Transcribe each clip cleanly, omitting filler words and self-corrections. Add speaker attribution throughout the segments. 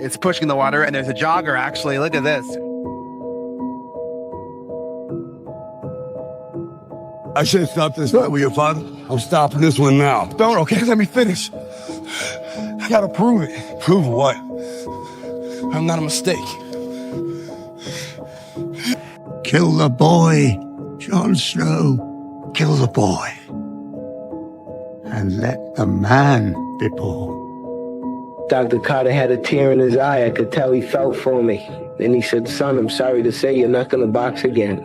Speaker 1: It's pushing the water, and there's a jogger, actually. Look at this.
Speaker 2: I should have stopped this fight with your father. I'm stopping this one now.
Speaker 3: Don't, okay? Let me finish. I gotta prove it.
Speaker 2: Prove what?
Speaker 3: I'm not a mistake.
Speaker 4: Kill the boy, Jon Snow. Kill the boy. And let the man be born.
Speaker 5: Dr. Carter had a tear in his eye. I could tell he felt for me. Then he said, son, I'm sorry to say you're not going to box again.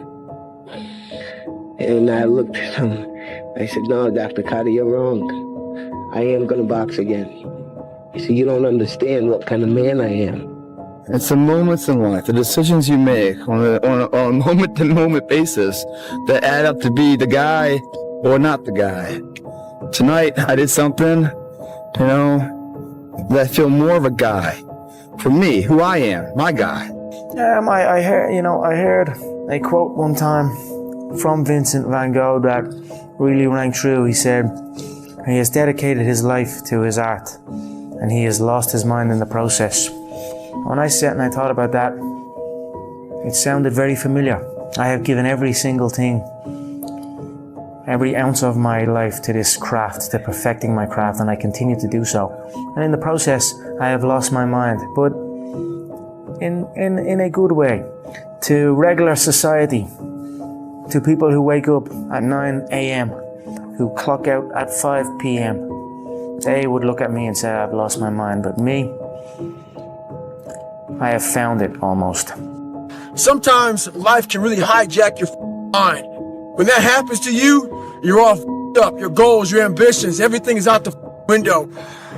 Speaker 5: And I looked at him. I said, no, Dr. Carter, you're wrong. I am going to box again. He said, you don't understand what kind of man I am.
Speaker 6: It's the moments in life, the decisions you make on a moment-to-moment basis that add up to be the guy or not the guy. Tonight, I did something, that I feel more of a guy. For me, who I am, my guy.
Speaker 7: I heard a quote one time from Vincent van Gogh that really rang true. He said, he has dedicated his life to his art, and he has lost his mind in the process. When I sat and I thought about that, it sounded very familiar. I have given every single thing, every ounce of my life to this craft, to perfecting my craft, and I continue to do so. And in the process, I have lost my mind, but in a good way, to regular society, to people who wake up at 9 a.m., who clock out at 5 p.m. They would look at me and say, I've lost my mind, but me, I have found it almost.
Speaker 3: Sometimes life can really hijack your mind. When that happens to you, you're all up. Your goals, your ambitions, everything is out the window.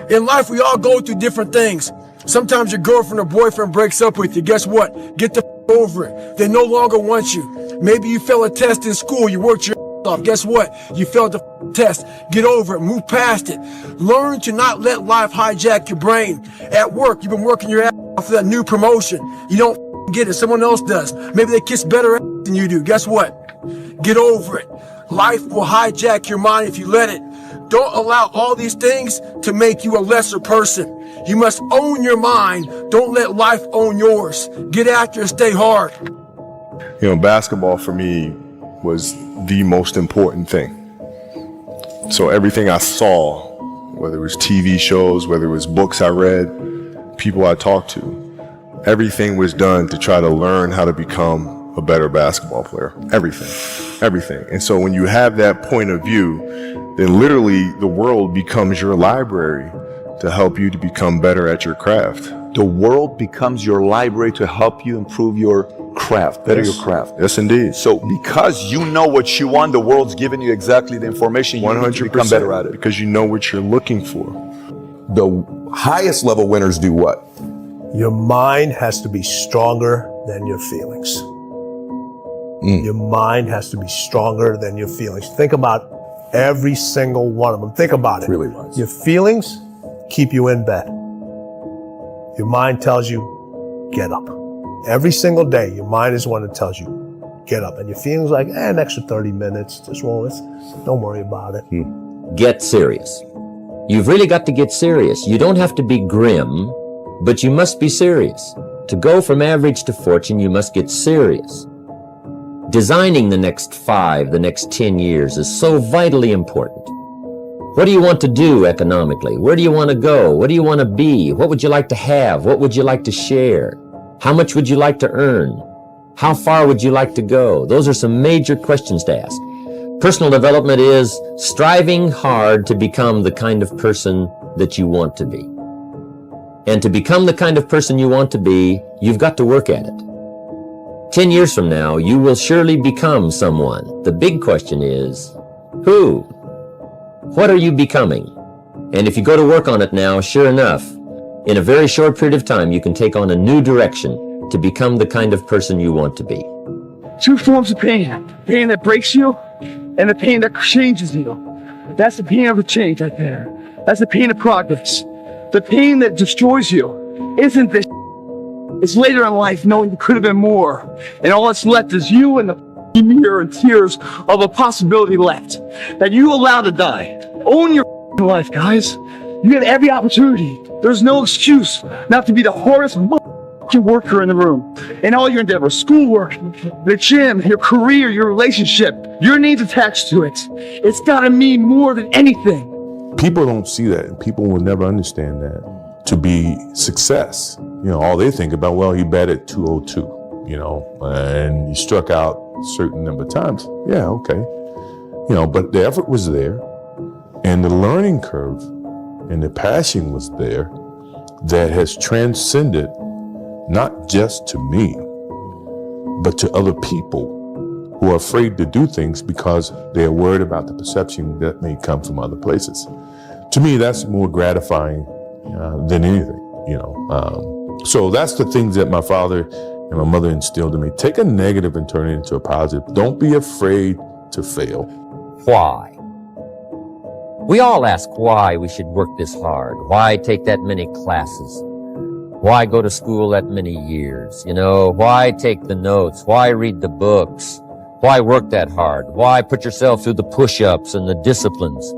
Speaker 3: In life, we all go through different things. Sometimes your girlfriend or boyfriend breaks up with you. Guess what? Get the over it. They no longer want you. Maybe you failed a test in school. You worked your off. Guess what? You failed the test. Get over it. Move past it. Learn to not let life hijack your brain. At work, you've been working your ass off for that new promotion. You don't get it. Someone else does. Maybe they kiss better ass than you do. Guess what? Get over it. Life will hijack your mind if you let it. Don't allow all these things to make you a lesser person. You must own your mind. Don't let life own yours. Get after it, stay hard.
Speaker 8: Basketball for me was the most important thing. So everything I saw, whether it was TV shows, whether it was books I read, people I talked to, everything was done to try to learn how to become a better basketball player. Everything. And so when you have that point of view, then literally the world becomes your library to help you to become better at your craft.
Speaker 9: The world becomes your library to help you improve your craft, better your craft.
Speaker 8: Yes, indeed.
Speaker 9: So because you know what you want, the world's giving you exactly the information you need to become better at it.
Speaker 8: Because you know what you're looking for.
Speaker 10: The highest level winners do what?
Speaker 11: Your mind has to be stronger than your feelings. Your mind has to be stronger than your feelings. Think about every single one of them. Think about it.
Speaker 10: Really was.
Speaker 11: Your feelings keep you in bed. Your mind tells you, get up. Every single day, your mind is the one that tells you, get up. And your feelings like, an extra 30 minutes, just don't worry about it.
Speaker 12: Get serious. You've really got to get serious. You don't have to be grim, but you must be serious. To go from average to fortune, you must get serious. Designing the next 5, the next 10 years is so vitally important. What do you want to do economically? Where do you want to go? What do you want to be? What would you like to have? What would you like to share? How much would you like to earn? How far would you like to go? Those are some major questions to ask. Personal development is striving hard to become the kind of person that you want to be. And to become the kind of person you want to be, you've got to work at it. 10 years from now, you will surely become someone. The big question is, who? What are you becoming? And if you go to work on it now, sure enough, in a very short period of time, you can take on a new direction to become the kind of person you want to be.
Speaker 13: 2 forms of pain. Pain that breaks you and the pain that changes you. That's the pain of the change right there. That's the pain of progress. The pain that destroys you isn't this. It's later in life knowing you could have been more. And all that's left is you and the mirror and tears of a possibility left that you allow to die. Own your life, guys. You have every opportunity There's no excuse not to be the hardest worker in the room. In all your endeavors, schoolwork, the gym, your career, your relationship, your name's attached to it. It's gotta mean more than anything.
Speaker 14: People don't see that, and people will never understand that to be success. You know, all they think about, well, he batted 202, you know, and he struck out a certain number of times. Yeah, okay. You know, but the effort was there, and the learning curve and the passion was there that has transcended not just to me, but to other people who are afraid to do things because they're worried about the perception that may come from other places. To me, that's more gratifying than anything, you know. So that's the things that my father and my mother instilled in me. Take a negative and turn it into a positive. Don't be afraid to fail.
Speaker 12: Why? We all ask why we should work this hard. Why take that many classes? Why go to school that many years? You know, why take the notes? Why read the books? Why work that hard? Why put yourself through the push-ups and the disciplines?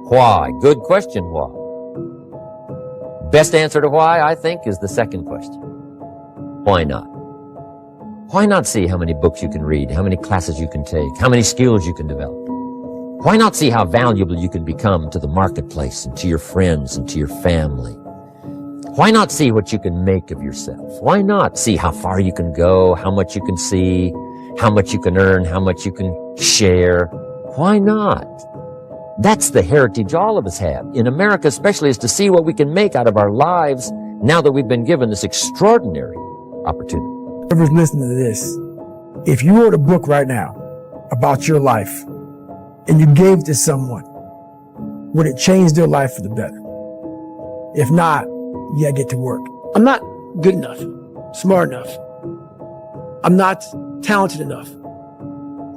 Speaker 12: Why? Good question, why? Best answer to why, I think, is the second question. Why not? Why not see how many books you can read, how many classes you can take, how many skills you can develop? Why not see how valuable you can become to the marketplace and to your friends and to your family? Why not see what you can make of yourself? Why not see how far you can go, how much you can see, how much you can earn, how much you can share? Why not? That's the heritage all of us have, in America especially, is to see what we can make out of our lives now that we've been given this extraordinary opportunity.
Speaker 3: Whoever's listening to this, if you wrote a book right now about your life and you gave it to someone, would it change their life for the better? If not, you gotta get to work. I'm not good enough, smart enough. I'm not talented enough.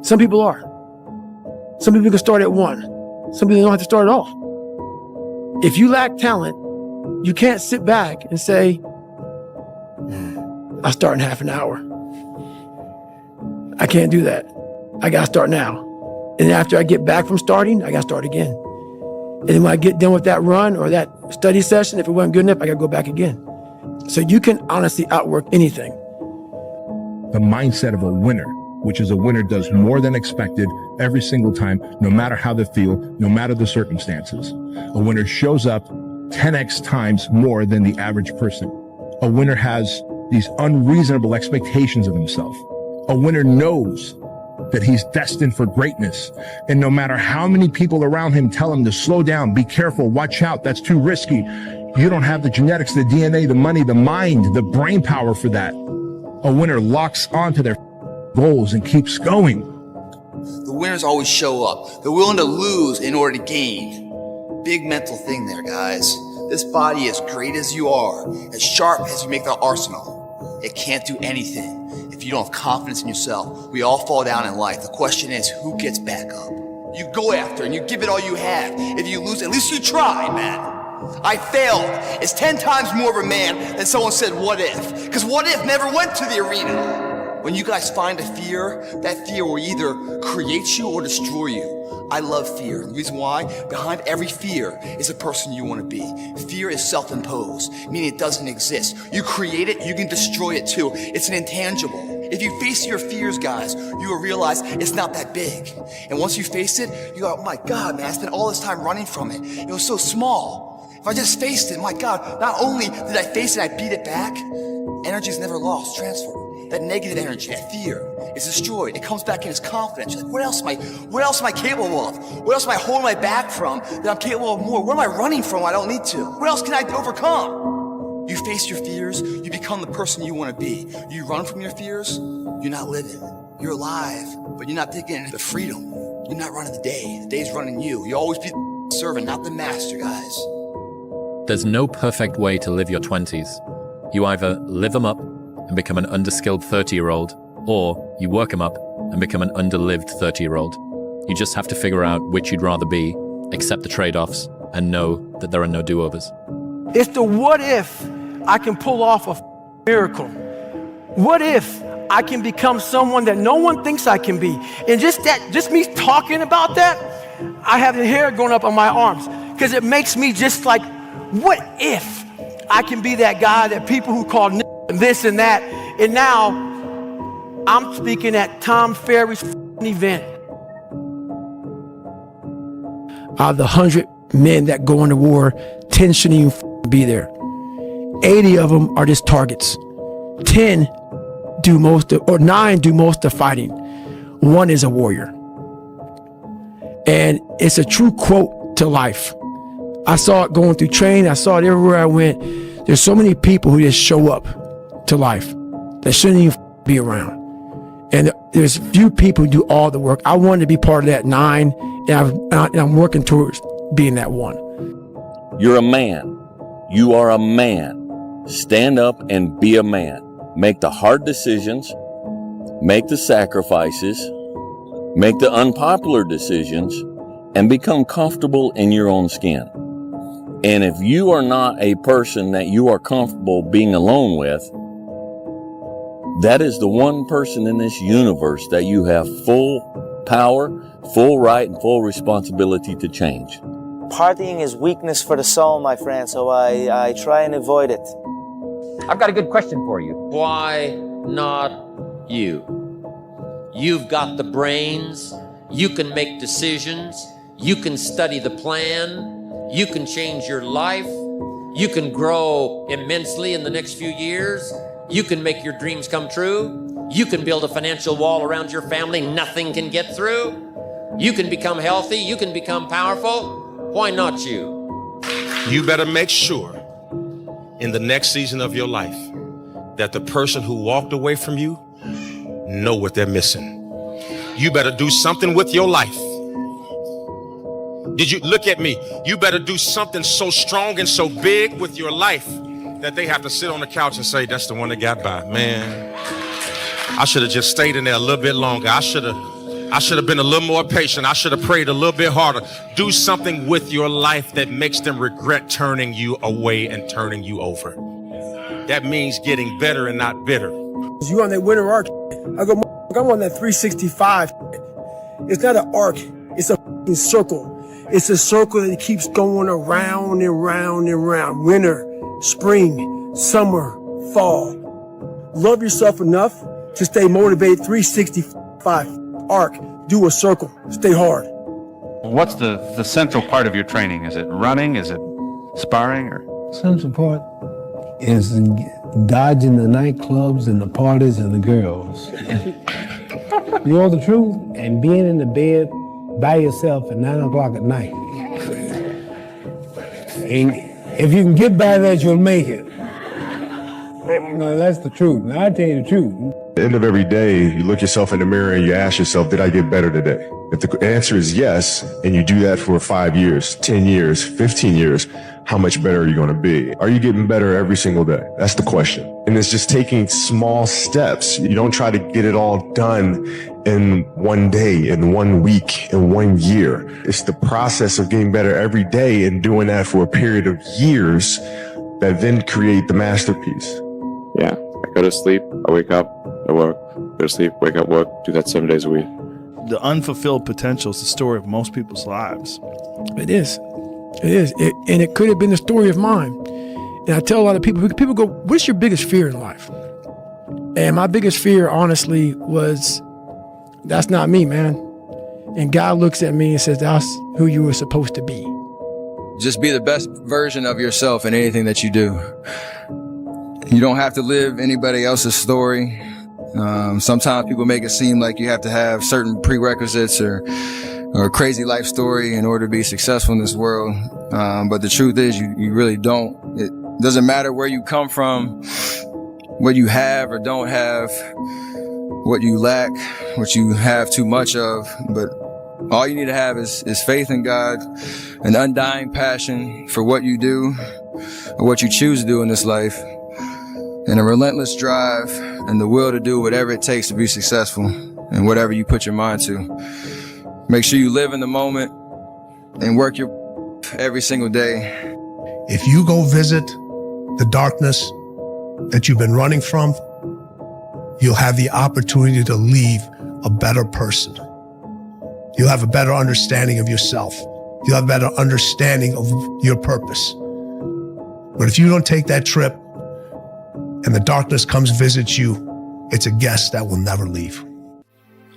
Speaker 3: Some people are. Some people can start at 1. Some people don't have to start at all. If you lack talent, you can't sit back and say, I'll start in half an hour. I can't do that. I gotta start now. And then after I get back from starting, I gotta start again. And then when I get done with that run or that study session, if it wasn't good enough, I gotta go back again. So you can honestly outwork anything.
Speaker 15: The mindset of a winner, which is a winner does more than expected every single time, no matter how they feel, no matter the circumstances. A winner shows up 10x times more than the average person. A winner has these unreasonable expectations of himself. A winner knows that he's destined for greatness. And no matter how many people around him tell him to slow down, be careful, watch out, that's too risky. You don't have the genetics, the DNA, the money, the mind, the brain power for that. A winner locks onto their goals and keeps going.
Speaker 16: The winners always show up. They're willing to lose in order to gain. Big mental thing there, guys. This body, as great as you are, as sharp as you make the arsenal, it can't do anything if you don't have confidence in yourself. We all fall down in life. The question is, who gets back up? You go after and you give it all you have. If you lose, at least you tried, man. I failed. It's 10 times more of a man than someone said, what if? Because what if never went to the arena. When you guys find a fear, that fear will either create you or destroy you. I love fear. The reason why, behind every fear is a person you want to be. Fear is self-imposed, meaning it doesn't exist. You create it, you can destroy it too. It's an intangible. If you face your fears, guys, you will realize it's not that big. And once you face it, you go, oh my God, man, I spent all this time running from it. It was so small. If I just faced it, my God, not only did I face it, I beat it back. Energy is never lost, transferred. That negative energy, that fear, is destroyed. It comes back in as confidence. You're like, what else am I capable of? What else am I holding my back from that I'm capable of more? What am I running from I don't need to? What else can I overcome? You face your fears, you become the person you want to be. You run from your fears, you're not living. You're alive, but you're not taking the freedom. You're not running the day. The day's running you. You always be the servant, not the master, guys.
Speaker 17: There's no perfect way to live your 20s. You either live them up and become an underskilled 30-year-old, or you work them up and become an underlived 30-year-old. You just have to figure out which you'd rather be, accept the trade-offs, and know that there are no do-overs.
Speaker 3: It's the what if I can pull off a miracle. What if I can become someone that no one thinks I can be? And just me talking about that, I have the hair going up on my arms because it makes me just like, what if I can be that guy that people who call this and that. And now I'm speaking at Tom Ferry's event. Out of the 100 men that go into war, 10 shouldn't even be there. 80 of them are just targets. 10 do most of, or 9 do most of fighting. 1 is a warrior. And it's a true quote to life. I saw it going through training. I saw it everywhere I went. There's so many people who just show up to life that shouldn't even be around. And there's few people who do all the work. I wanted to be part of that 9, and I'm working towards being that 1.
Speaker 18: You're a man. You are a man. Stand up and be a man. Make the hard decisions. Make the sacrifices. Make the unpopular decisions. And become comfortable in your own skin. And if you are not a person that you are comfortable being alone with, that is the one person in this universe that you have full power, full right, and full responsibility to change.
Speaker 7: Partying is weakness for the soul, my friend, so I try and avoid it.
Speaker 12: I've got a good question for you. Why not you? You've got the brains. You can make decisions. You can study the plan. You can change your life. You can grow immensely in the next few years. You can make your dreams come true. You can build a financial wall around your family nothing can get through. You can become healthy. You can become powerful. Why not you?
Speaker 19: You better make sure in the next season of your life that the person who walked away from you know what they're missing. You better do something with your life. Did you look at me? You better do something so strong and so big with your life that they have to sit on the couch and say, that's the one that got by. Man, I should have just stayed in there a little bit longer. I should have been a little more patient. I should have prayed a little bit harder. Do something with your life that makes them regret turning you away and turning you over. That means getting better and not bitter.
Speaker 3: You on that winter arc. I go, I'm on that 365. It's not an arc. It's a circle. It's a circle that keeps going around and round and round. Winter, spring, summer, fall. Love yourself enough to stay motivated. 365 arc. Do a circle. Stay hard.
Speaker 20: What's the central part of your training? Is it running? Is it sparring? Or
Speaker 21: central part is dodging the nightclubs and the parties and the girls. You know the truth? And being in the bed by yourself at 9 o'clock at night. And if you can get by that, you'll make it. No, that's the truth. Now, I tell you the truth.
Speaker 8: At the end of every day, you look yourself in the mirror and you ask yourself, did I get better today? If the answer is yes, and you do that for 5 years, 10 years, 15 years, how much better are you going to be? Are you getting better every single day? That's the question. And it's just taking small steps. You don't try to get it all done in one day, in 1 week, in 1 year. It's the process of getting better every day and doing that for a period of years that then create the masterpiece.
Speaker 22: Yeah, I go to sleep, I wake up, I work, go to sleep, wake up, work, do that 7 days a week.
Speaker 23: The unfulfilled potential is the story of most people's lives.
Speaker 3: It is. It is. And it could have been the story of mine. And I tell a lot of people go, what's your biggest fear in life? And my biggest fear, honestly, was, that's not me, man. And God looks at me and says, that's who you were supposed to be.
Speaker 24: Just be the best version of yourself in anything that you do. You don't have to live anybody else's story. Sometimes people make it seem like you have to have certain prerequisites or a crazy life story in order to be successful in this world. But the truth is you really don't. It doesn't matter where you come from, what you have or don't have, what you lack, what you have too much of. But all you need to have is faith in God, an undying passion for what you do or what you choose to do in this life, and a relentless drive and the will to do whatever it takes to be successful and whatever you put your mind to. Make sure you live in the moment and work your every single day.
Speaker 11: If you go visit the darkness that you've been running from, you'll have the opportunity to leave a better person. You'll have a better understanding of yourself. You'll have a better understanding of your purpose. But if you don't take that trip and the darkness comes visits you, it's a guest that will never leave.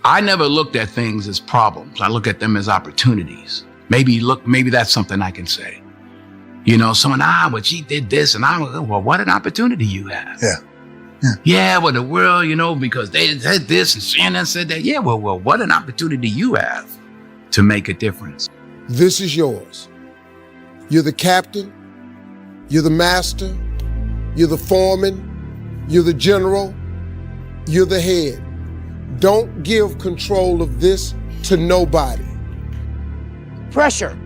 Speaker 1: I never looked at things as problems. I look at them as opportunities. Maybe that's something I can say. You know, someone, well, she did this, and well, what an opportunity you have. Yeah, well, the world, you know, because they said this and Shannon said that. Yeah, well, what an opportunity you have to make a difference.
Speaker 2: This is yours. You're the captain, you're the master, you're the foreman, you're the general, you're the head. Don't give control of this to nobody.
Speaker 4: Pressure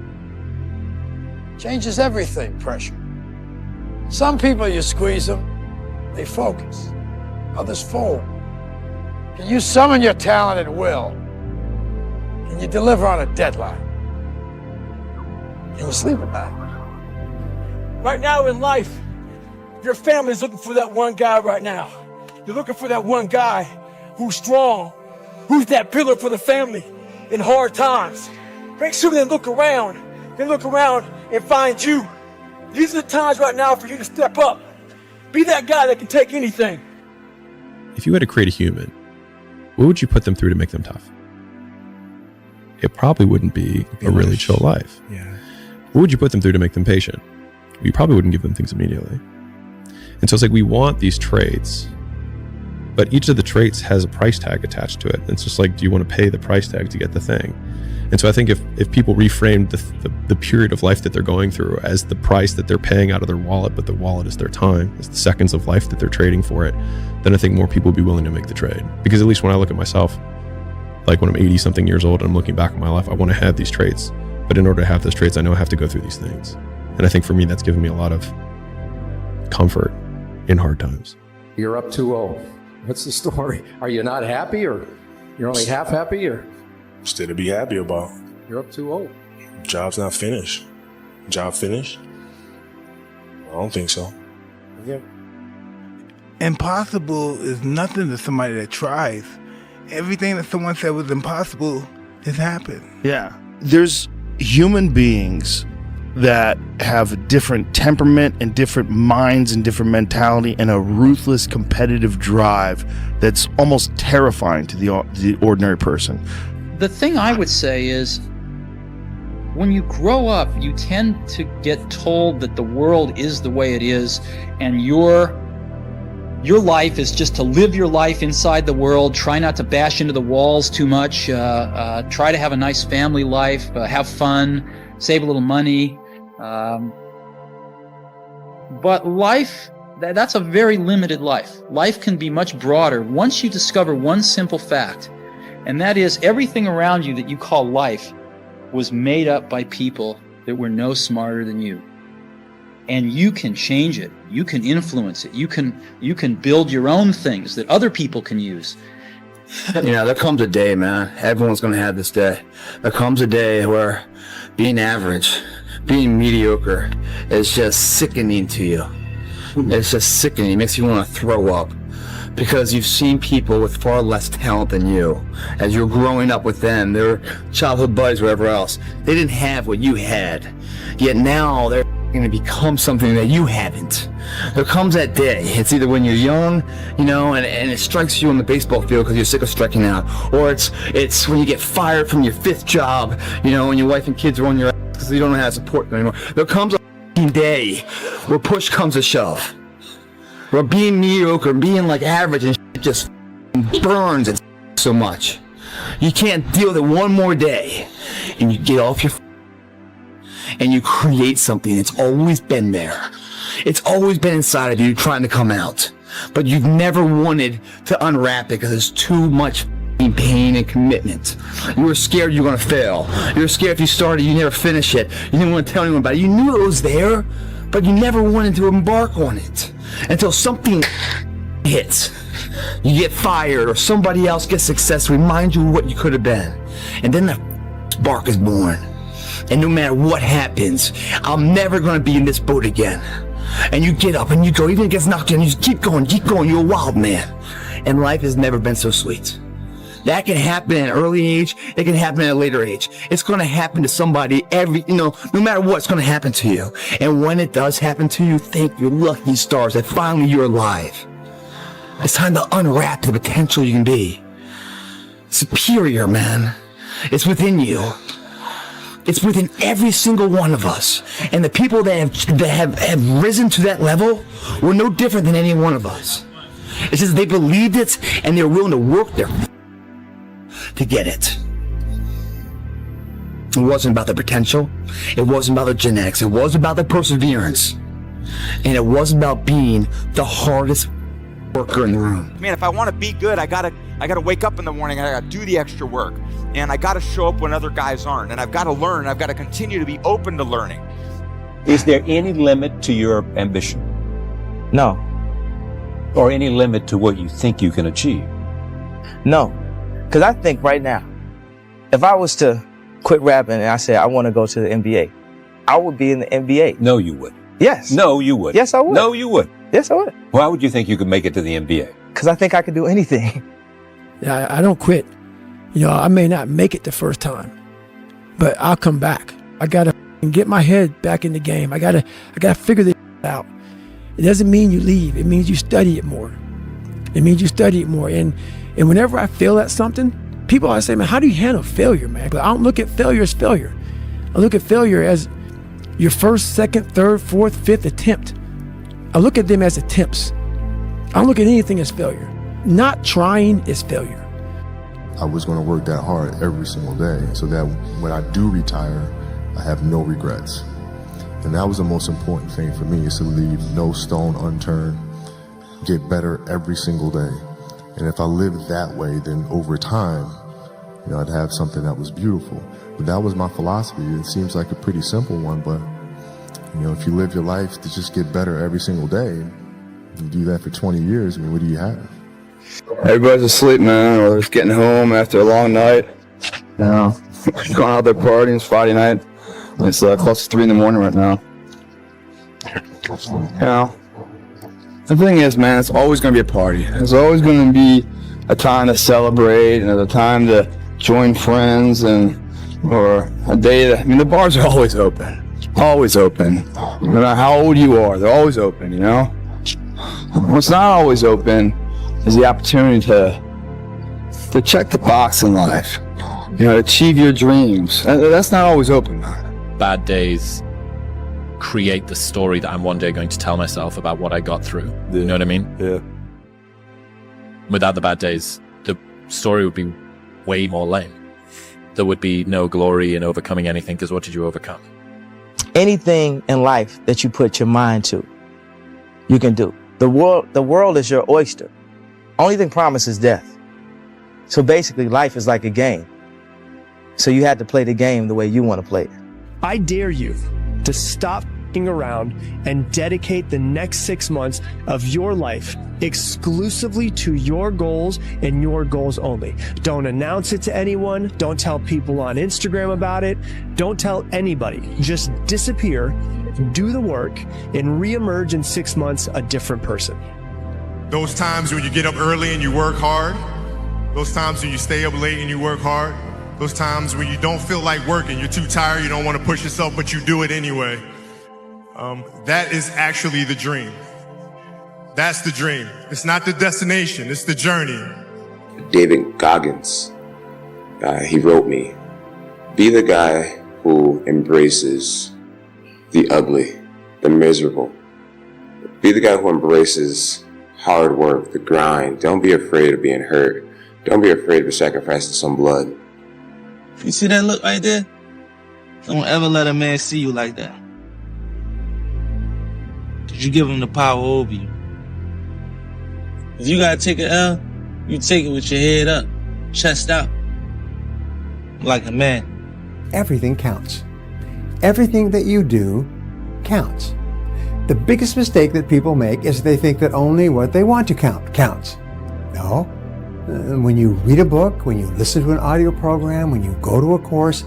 Speaker 4: changes everything, pressure. Some people, you squeeze them, they focus. Others fold. And you summon your talent at will, and you deliver on a deadline. You will sleep at night.
Speaker 3: Right now in life, your family's looking for that one guy right now. You're looking for that one guy who's strong, who's that pillar for the family in hard times. Make sure they look around and find you. These are the times right now for you to step up. Be that guy that can take anything.
Speaker 5: If you had to create a human, what would you put them through to make them tough? It probably wouldn't be a really chill life.
Speaker 23: Yeah.
Speaker 5: What would you put them through to make them patient? You probably wouldn't give them things immediately. And so it's like we want these traits, but each of the traits has a price tag attached to it. It's just like, do you want to pay the price tag to get the thing? And so I think if people reframed the period of life that they're going through as the price that they're paying out of their wallet, but the wallet is their time, it's the seconds of life that they're trading for it, then I think more people would be willing to make the trade. Because at least when I look at myself, like when I'm 80 something years old and I'm looking back on my life, I want to have these traits. But in order to have those traits, I know I have to go through these things. And I think for me, that's given me a lot of comfort in hard times.
Speaker 25: You're up 2-0. What's the story? Are you not happy, or you're only half happy, or?
Speaker 26: Still to be happy about.
Speaker 25: You're up 2-0.
Speaker 26: Job's not finished. Job finished? I don't think so.
Speaker 25: Yeah.
Speaker 27: Impossible is nothing to somebody that tries. Everything that someone said was impossible has happened.
Speaker 23: Yeah. There's human beings that have different temperament and different minds and different mentality and a ruthless competitive drive that's almost terrifying to the ordinary person.
Speaker 28: The thing I would say is, when you grow up, you tend to get told that the world is the way it is, and your life is just to live your life inside the world, try not to bash into the walls too much, try to have a nice family life, have fun, save a little money. But life, that's a very limited life. Life can be much broader once you discover one simple fact, and that is everything around you that you call life was made up by people that were no smarter than you. And you can change it. You can influence it. You can build your own things that other people can use.
Speaker 6: You know, there comes a day, man. Everyone's going to have this day. There comes a day where being average, being mediocre is just sickening to you. It's just sickening. It makes you want to throw up. Because you've seen people with far less talent than you. As you're growing up with them, their childhood buddies, whatever else, they didn't have what you had. Yet now they're going to become something that you haven't. There comes that day. It's either when you're young, you know, and it strikes you on the baseball field because you're sick of striking out, or it's when you get fired from your 5th job, you know, when your wife and kids are on your ass because you don't know how to support them anymore. There comes a day where push comes to shove. Where being mediocre, being like average and just burns it so much. You can't deal with it one more day. And you get off your and you create something that's always been there. It's always been inside of you trying to come out. But you've never wanted to unwrap it because there's too much pain and commitment. You were scared you were going to fail. You were scared if you started, you never finish it. You didn't want to tell anyone about it. You knew it was there, but you never wanted to embark on it. Until something hits. You get fired or somebody else gets success, remind you of what you could have been. And then the spark is born. And no matter what happens, I'm never going to be in this boat again. And you get up and you go, even if it gets knocked in, you just keep going, you're a wild man. And life has never been so sweet. That can happen at an early age. It can happen at a later age. It's going to happen to somebody no matter what, it's going to happen to you. And when it does happen to you, thank your lucky stars that finally you're alive. It's time to unwrap the potential you can be. Superior, man. It's within you. It's within every single one of us. And the people that have risen to that level were no different than any one of us. It's just they believed it and they're willing to work there to get it. It wasn't about the potential. It wasn't about the genetics. It was about the perseverance. And it wasn't about being the hardest worker in the room.
Speaker 9: Man, if I want to be good, I gotta wake up in the morning, I gotta do the extra work. And I gotta show up when other guys aren't. And I've gotta learn, I've gotta continue to be open to learning.
Speaker 10: Is there any limit to your ambition?
Speaker 7: No.
Speaker 10: Or any limit to what you think you can achieve?
Speaker 7: No. Because I think right now, if I was to quit rapping and I said I want to go to the NBA, I would be in the NBA.
Speaker 10: No, you would.
Speaker 7: Yes.
Speaker 10: No, you would.
Speaker 7: Yes, I would.
Speaker 10: No, you would.
Speaker 7: Yes, I would.
Speaker 10: Why would you think you could make it to the NBA?
Speaker 7: Because I think I could do anything.
Speaker 3: I don't quit. I may not make it the first time, but I'll come back. I gotta get my head back in the game. I gotta figure this out. It doesn't mean you leave. It means you study it more. And whenever I fail at something, people always say, man, how do you handle failure, man? But I don't look at failure as failure. I look at failure as your first, second, third, fourth, fifth attempt. I look at them as attempts. I don't look at anything as failure. Not trying is failure.
Speaker 8: I was going to work that hard every single day so that when I do retire, I have no regrets. And that was the most important thing for me, is to leave no stone unturned, get better every single day. And if I lived that way, then over time, I'd have something that was beautiful. But that was my philosophy. It seems like a pretty simple one, but if you live your life to just get better every single day, you do that for 20 years, what do you have?
Speaker 6: Everybody's asleep, man, or just getting home after a long night. Going out there partying. It's Friday night. It's close to 3 in the morning right now. The thing is, man, it's always going to be a party. There's always going to be a time to celebrate and a time to join friends or a day that, the bars are always open. Always open. No matter how old you are, they're always open, What's not always open is the opportunity to check the box in life, achieve your dreams. That's not always open.
Speaker 13: Bad days create the story that I'm one day going to tell myself about what I got through. You know what I mean?
Speaker 8: Yeah.
Speaker 13: Without the bad days, the story would be way more lame. There would be no glory in overcoming anything, because what did you overcome?
Speaker 7: Anything in life that you put your mind to, you can do. The world is your oyster. Only thing promised is death. So basically, life is like a game. So you had to play the game the way you want to play it.
Speaker 14: I dare you to stop f***ing around and dedicate the next 6 months of your life exclusively to your goals and your goals only. Don't announce it to anyone. Don't tell people on Instagram about it. Don't tell anybody. Just disappear, do the work, and reemerge in 6 months a different person.
Speaker 15: Those times when you get up early and you work hard, those times when you stay up late and you work hard, those times when you don't feel like working, you're too tired, you don't want to push yourself, but you do it anyway. That is actually the dream. That's the dream. It's not the destination, it's the journey.
Speaker 22: David Goggins, he wrote me, be the guy who embraces the ugly, the miserable. Be the guy who embraces hard work, the grind. Don't be afraid of being hurt. Don't be afraid of sacrificing some blood.
Speaker 16: You see that look right there? Don't ever let a man see you like that. Cause you give him the power over you. If you gotta take an L, you take it with your head up, chest out, like a man.
Speaker 17: Everything counts. Everything that you do counts. The biggest mistake that people make is they think that only what they want to count counts. No. When you read a book, when you listen to an audio program, when you go to a course,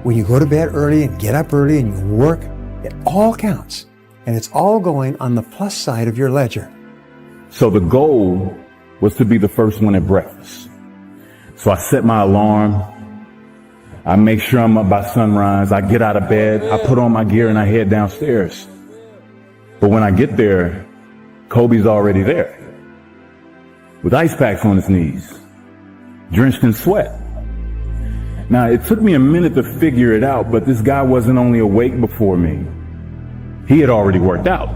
Speaker 17: when you go to bed early and get up early and you work, it all counts. And it's all going on the plus side of your ledger.
Speaker 18: So the goal was to be the first one at breakfast.
Speaker 1: So I set my alarm. I make sure I'm up by sunrise. I get out of bed. I put on my gear and I head downstairs. But when I get there, Kobe's already there with ice packs on his knees, drenched in sweat. Now, it took me a minute to figure it out, but this guy wasn't only awake before me. He had already worked out.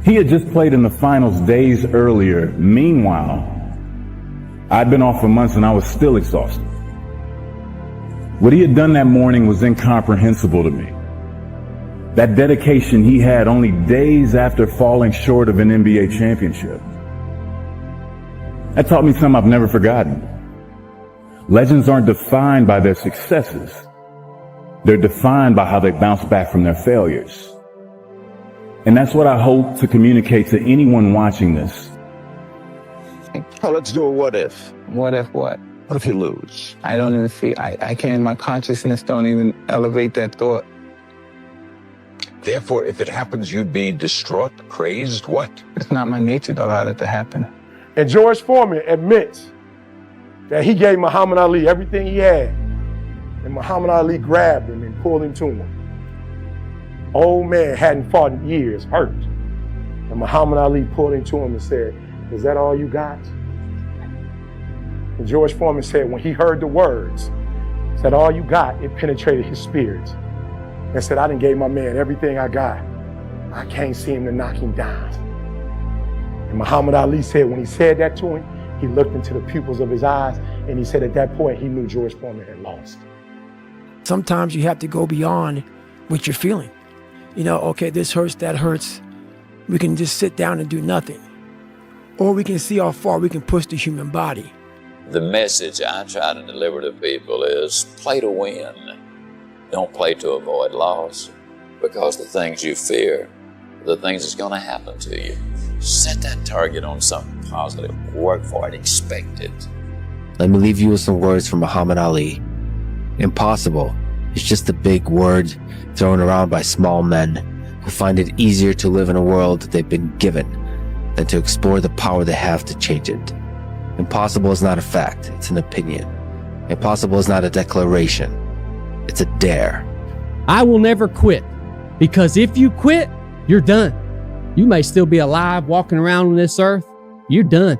Speaker 1: He had just played in the finals days earlier. Meanwhile, I'd been off for months and I was still exhausted. What he had done that morning was incomprehensible to me. That dedication he had only days after falling short of an NBA championship. That taught me something I've never forgotten. Legends aren't defined by their successes. They're defined by how they bounce back from their failures. And that's what I hope to communicate to anyone watching this.
Speaker 11: Oh, let's do a what if. What if what? What if you lose? I don't even feel, I can't, my consciousness don't even elevate that thought.
Speaker 12: Therefore, if it happens, you'd be distraught, crazed, what?
Speaker 11: It's not my nature to allow it to happen.
Speaker 3: And George Foreman admits that he gave Muhammad Ali everything he had. And Muhammad Ali grabbed him and pulled him to him. Old man hadn't fought in years, hurt. And Muhammad Ali pulled him to him and said, "Is that all you got?" And George Foreman said when he heard the words, "Is that all you got?" it penetrated his spirit. And said, "I done gave my man everything I got. I can't see him to knock him down." And Muhammad Ali said when he said that to him, he looked into the pupils of his eyes and he said at that point he knew George Foreman had lost.
Speaker 18: Sometimes you have to go beyond what you're feeling. You know, okay, this hurts, that hurts. We can just sit down and do nothing. Or we can see how far we can push the human body.
Speaker 19: The message I try to deliver to people is play to win. Don't play to avoid loss, because the things you fear are the things that's going to happen to you. Set that target on something positive. Work for it. Expect it.
Speaker 20: Let me leave you with some words from Muhammad Ali. Impossible is just a big word thrown around by small men who find it easier to live in a world that they've been given than to explore the power they have to change it. Impossible is not a fact, it's an opinion. Impossible is not a declaration, it's a dare.
Speaker 21: I will never quit, because if you quit, you're done. You may still be alive walking around on this earth. You're done.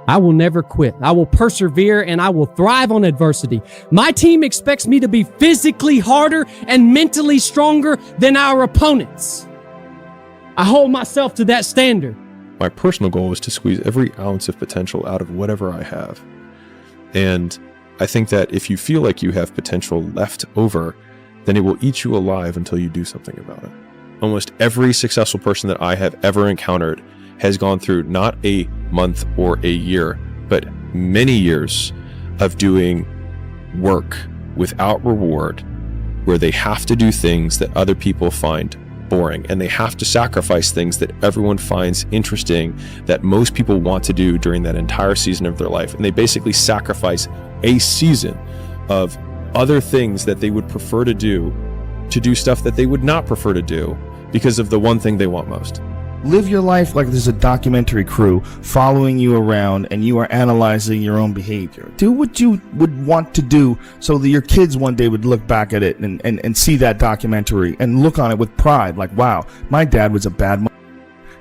Speaker 21: I will never quit. I will persevere and I will thrive on adversity. My team expects me to be physically harder and mentally stronger than our opponents. I hold myself to that standard.
Speaker 5: My personal goal is to squeeze every ounce of potential out of whatever I have. And I think that if you feel like you have potential left over, then it will eat you alive until you do something about it. Almost every successful person that I have ever encountered has gone through not a month or a year, but many years of doing work without reward, where they have to do things that other people find boring, and they have to sacrifice things that everyone finds interesting, that most people want to do during that entire season of their life. And they basically sacrifice a season of other things that they would prefer to do stuff that they would not prefer to do because of the one thing they want most.
Speaker 23: Live your life like there's a documentary crew following you around and you are analyzing your own behavior. Do what you would want to do so that your kids one day would look back at it and see that documentary and look on it with pride. Like, wow, my dad was a bad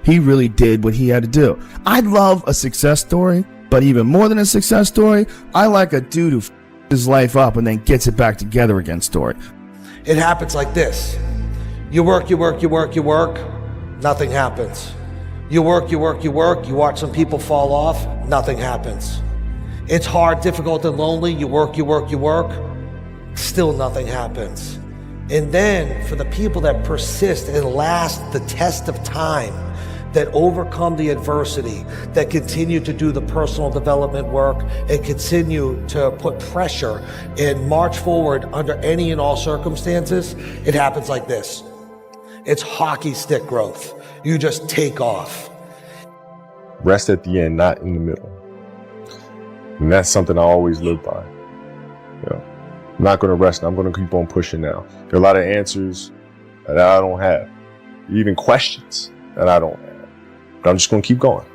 Speaker 23: he really did what he had to do. I love a success story, but even more than a success story, I like a dude who his life up and then gets it back together again story.
Speaker 24: It happens like this. You work, nothing happens. You work, you watch some people fall off, nothing happens. It's hard, difficult, and lonely. You work, still nothing happens. And then for the people that persist and last the test of time, that overcome the adversity, that continue to do the personal development work and continue to put pressure and march forward under any and all circumstances, it happens like this. It's hockey stick growth. You just take off.
Speaker 8: Rest at the end, not in the middle. And that's something I always live by. You know, I'm not gonna rest, I'm gonna keep on pushing now. There are a lot of answers that I don't have, even questions that I don't have. But I'm just gonna keep going.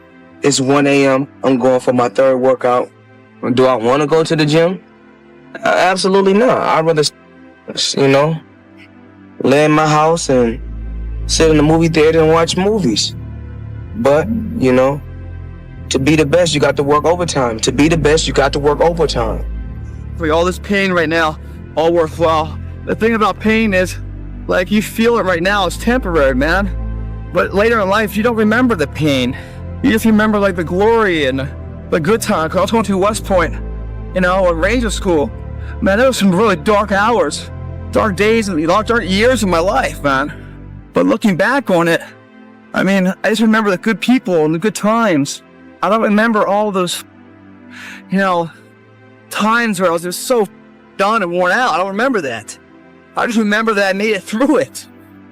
Speaker 29: It's 1 a.m. I'm going for my third workout.
Speaker 2: Do I want to go to the gym? Absolutely not. I'd rather, lay in my house and sit in the movie theater and watch movies. But, to be the best, you got to work overtime. To be the best, you got to work overtime.
Speaker 4: For all this pain right now, all worthwhile. The thing about pain is, like, you feel it right now, it's temporary, man. But later in life, you don't remember the pain. You just remember, like, the glory and the good time. Cause I was going to West Point, in Ranger School. Man, there was some really dark hours, dark days, and dark years of my life, man. But looking back on it, I mean, I just remember the good people and the good times. I don't remember all those, times where I was just so done and worn out. I don't remember that. I just remember that I made it through it.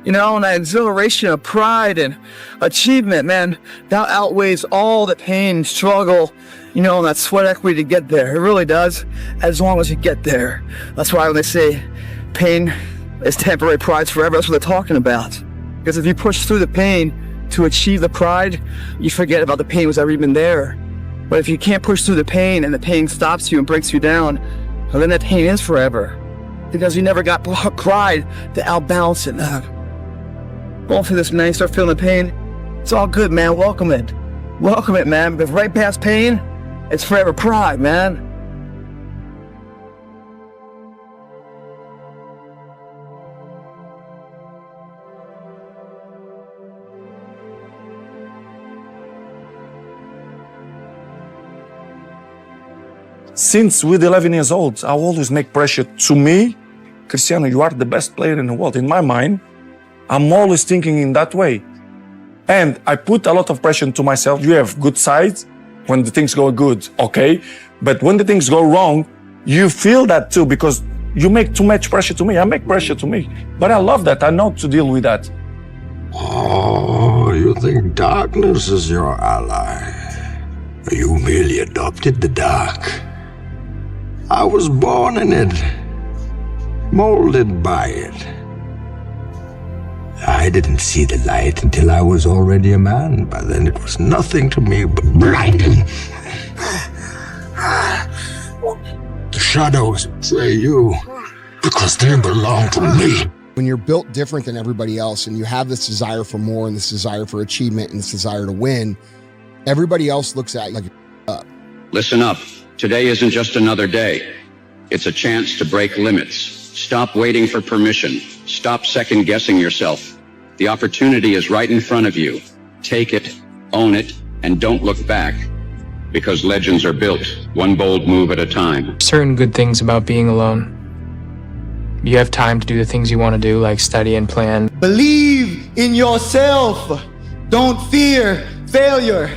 Speaker 4: And that exhilaration of pride and achievement, man, that outweighs all the pain and struggle, and that sweat equity to get there. It really does, as long as you get there. That's why when they say pain is temporary, pride's forever, that's what they're talking about. Because if you push through the pain to achieve the pride, you forget about the pain was ever even there. But if you can't push through the pain and the pain stops you and breaks you down, well, then that pain is forever. Because you never got pride to outbalance it. Going through this, man, you start feeling the pain. It's all good, man. Welcome it. Welcome it, man. Because right past pain, it's forever pride, man.
Speaker 9: Since with 11 years old, I always make pressure to me. Cristiano, you are the best player in the world. In my mind, I'm always thinking in that way. And I put a lot of pressure to myself. You have good sides when the things go good, okay? But when the things go wrong, you feel that too because you make too much pressure to me. I make pressure to me. But I love that. I know to deal with that.
Speaker 12: Oh, you think darkness is your ally? You merely adopted the dark. I was born in it, molded by it. I didn't see the light until I was already a man. By then it was nothing to me but blinding. The shadows betray you because they belong to me.
Speaker 10: When you're built different than everybody else and you have this desire for more and this desire for achievement and this desire to win, everybody else looks at you like you're up.
Speaker 25: Listen up. Today isn't just another day. It's a chance to break limits. Stop waiting for permission. Stop second-guessing yourself. The opportunity is right in front of you. Take it, own it, and don't look back. Because legends are built, one bold move at a time.
Speaker 26: Certain good things about being alone. You have time to do the things you want to do, like study and plan.
Speaker 27: Believe in yourself. Don't fear failure.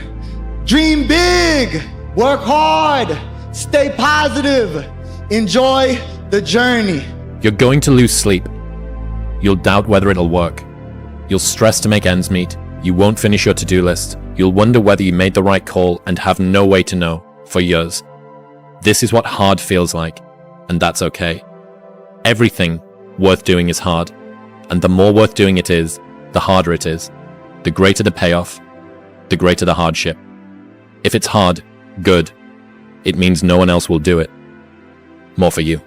Speaker 27: Dream big. Work hard. Stay positive. Enjoy the journey.
Speaker 13: You're going to lose sleep. You'll doubt whether it'll work. You'll stress to make ends meet. You won't finish your to-do list. You'll wonder whether you made the right call and have no way to know for years. This is what hard feels like, and that's okay. Everything worth doing is hard, and the more worth doing it is, the harder it is. The greater the payoff, the greater the hardship. If it's hard, good. It means no one else will do it. More for you.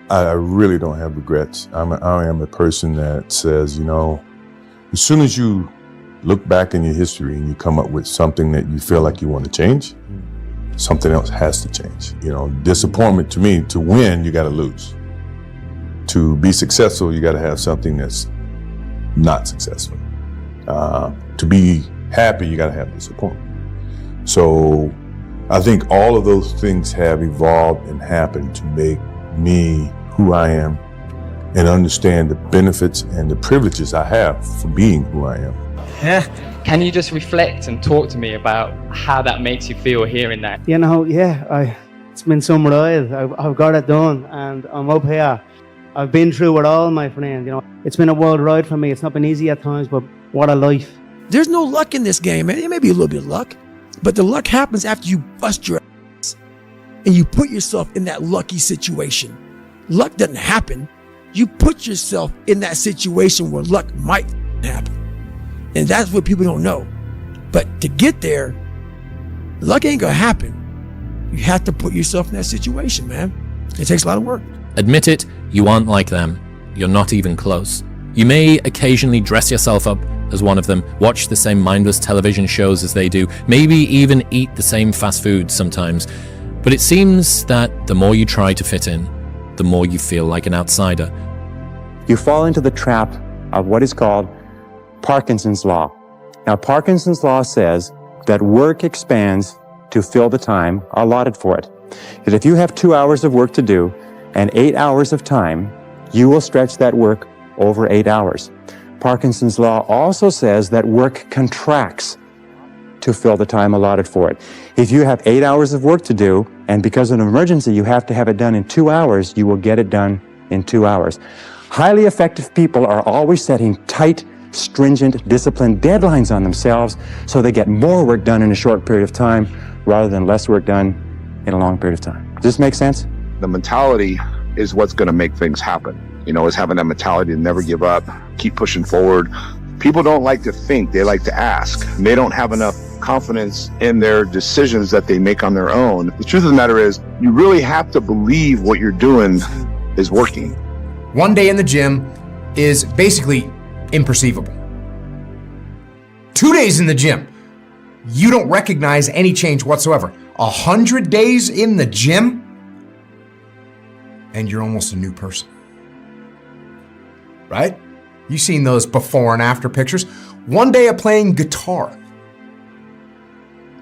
Speaker 1: I really don't have regrets. I am a person that says, as soon as you look back in your history and you come up with something that you feel like you want to change, something else has to change. Disappointment to me, to win, you got to lose. To be successful, you got to have something that's not successful. To be happy, you got to have disappointment. So I think all of those things have evolved and happened to make me who I am and understand the benefits and the privileges I have for being who I am.
Speaker 28: Yeah. Can you just reflect and talk to me about how that makes you feel hearing that?
Speaker 29: It's been some ride. I've got it done and I'm up here. I've been through it all, my friend. It's been a wild ride for me. It's not been easy at times, but what a life.
Speaker 18: There's no luck in this game, man. It may be a little bit of luck, but the luck happens after you bust your ass and you put yourself in that lucky situation. Luck doesn't happen. You put yourself in that situation where luck might happen. And that's what people don't know. But to get there, luck ain't gonna happen. You have to put yourself in that situation, man. It takes a lot of work.
Speaker 13: Admit it, you aren't like them. You're not even close. You may occasionally dress yourself up as one of them, watch the same mindless television shows as they do, maybe even eat the same fast food sometimes. But it seems that the more you try to fit in, the more you feel like an outsider.
Speaker 3: You fall into the trap of what is called Parkinson's Law. Now, Parkinson's Law says that work expands to fill the time allotted for it. That if you have 2 hours of work to do and 8 hours of time, you will stretch that work over 8 hours. Parkinson's Law also says that work contracts to fill the time allotted for it. If you have 8 hours of work to do, and because of an emergency you have to have it done in 2 hours, you will get it done in 2 hours. Highly effective people are always setting tight, stringent, disciplined deadlines on themselves so they get more work done in a short period of time rather than less work done in a long period of time. Does this make sense?
Speaker 6: The mentality is what's going to make things happen. You know, is having that mentality to never give up, keep pushing forward. People don't like to think, they like to ask. And they don't have enough confidence in their decisions that they make on their own. The truth of the matter is, you really have to believe what you're doing is working.
Speaker 7: One day in the gym is basically imperceivable. 2 days in the gym, you don't recognize any change whatsoever. 100 days in the gym, and you're almost a new person. Right? You've seen those before and after pictures. One day of playing guitar.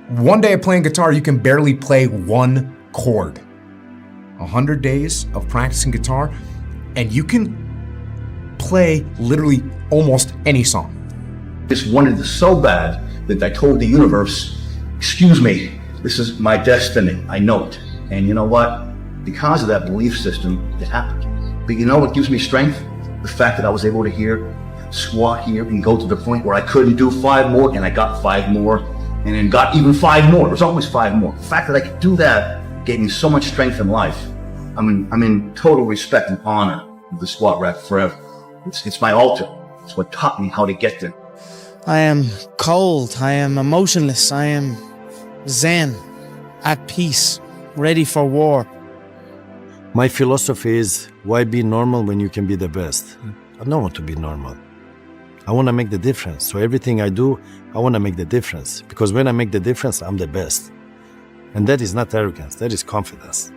Speaker 7: One day of playing guitar, you can barely play one chord. 100 days of practicing guitar, and you can play literally almost any song.
Speaker 11: Just wanted this so bad that I told the universe, excuse me, this is my destiny. I know it. And you know what? Because of that belief system, it happened. But you know what gives me strength? The fact that I was able to squat here and go to the point where I couldn't do 5 more, and I got 5 more, and then got even 5 more. It was always 5 more. The fact that I could do that gave me so much strength in life. I'm in total respect and honor of the squat rack forever. It's my altar. It's what taught me how to get there.
Speaker 14: I am cold. I am emotionless. I am zen, at peace, ready for war.
Speaker 15: My philosophy is, why be normal when you can be the best? I don't want to be normal. I want to make the difference. So everything I do, I want to make the difference. Because when I make the difference, I'm the best. And that is not arrogance, that is confidence.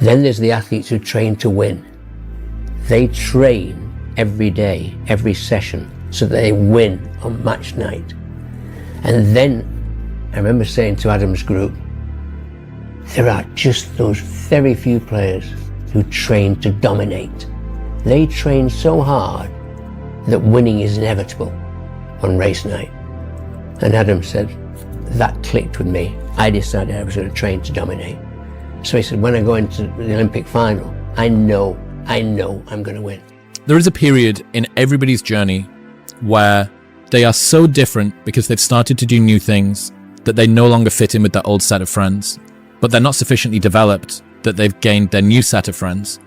Speaker 16: Then there's the athletes who train to win. They train every day, every session, so that they win on match night. And then, I remember saying to Adam's group, there are just those very few players who train to dominate. They train so hard that winning is inevitable on race night. And Adam said, that clicked with me. I decided I was going to train to dominate. So he said, when I go into the Olympic final, I know I'm going to win.
Speaker 13: There is a period in everybody's journey where they are so different because they've started to do new things that they no longer fit in with their old set of friends. But they're not sufficiently developed that they've gained their new set of friends.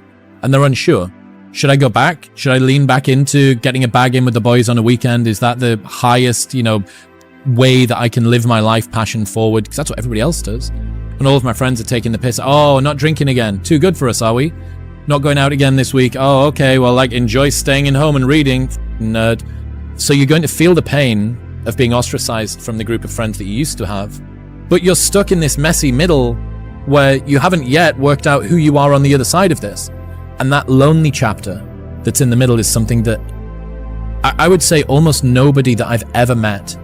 Speaker 13: And they're unsure. Should I go back? Should I lean back into getting a bag in with the boys on a weekend? Is that the highest, way that I can live my life passion forward? Because that's what everybody else does. And all of my friends are taking the piss. Oh, not drinking again. Too good for us, are we? Not going out again this week. Oh, okay. Well, enjoy staying in home and reading. Nerd. So you're going to feel the pain of being ostracized from the group of friends that you used to have. But you're stuck in this messy middle where you haven't yet worked out who you are on the other side of this. And that lonely chapter that's in the middle is something that I would say almost nobody that I've ever met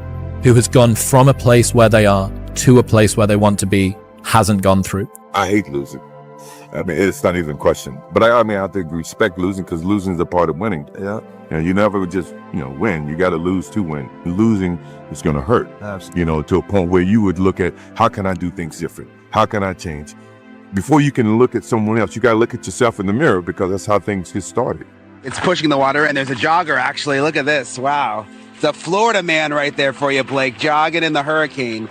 Speaker 13: who has gone from a place where they are to a place where they want to be hasn't gone through.
Speaker 17: I hate losing. I mean, it's not even a question. But I have to respect losing, because losing is a part of winning. Yeah. You never just, win. You got to lose to win. Losing is going to hurt. Absolutely. To a point where you would look at, how can I do things different? How can I change? Before you can look at someone else, you got to look at yourself in the mirror, because that's how things get started.
Speaker 22: It's pushing the water, and there's a jogger, actually. Look at this. Wow. It's a Florida man right there for you, Blake, jogging in the hurricane.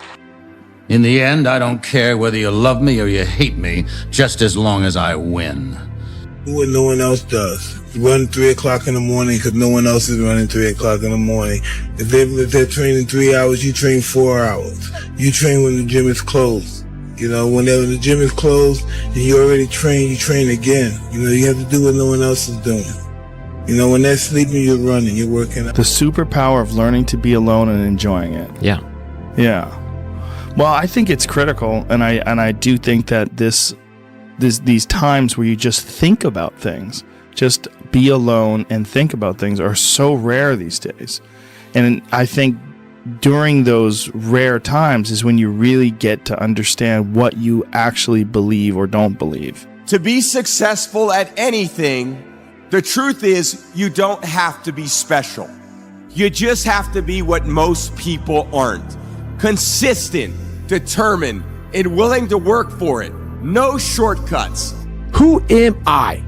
Speaker 30: In the end, I don't care whether you love me or you hate me, just as long as I win.
Speaker 31: Do what no one else does. Run 3 o'clock in the morning because no one else is running 3 o'clock in the morning. If they're training 3 hours, you train 4 hours. You train when the gym is closed. You know, whenever the gym is closed and you already train, you train again. You know, you have to do what no one else is doing. You know, when they're sleeping, you're running, you're working out.
Speaker 2: The superpower of learning to be alone and enjoying it.
Speaker 13: Yeah.
Speaker 2: Yeah. Well, I think it's critical, and I do think that these times where you just think about things, just be alone and think about things, are so rare these days. And I think during those rare times is when you really get to understand what you actually believe or don't believe.
Speaker 4: To be successful at anything, the truth is you don't have to be special. You just have to be what most people aren't. Consistent, determined, and willing to work for it. No shortcuts.
Speaker 18: Who am I?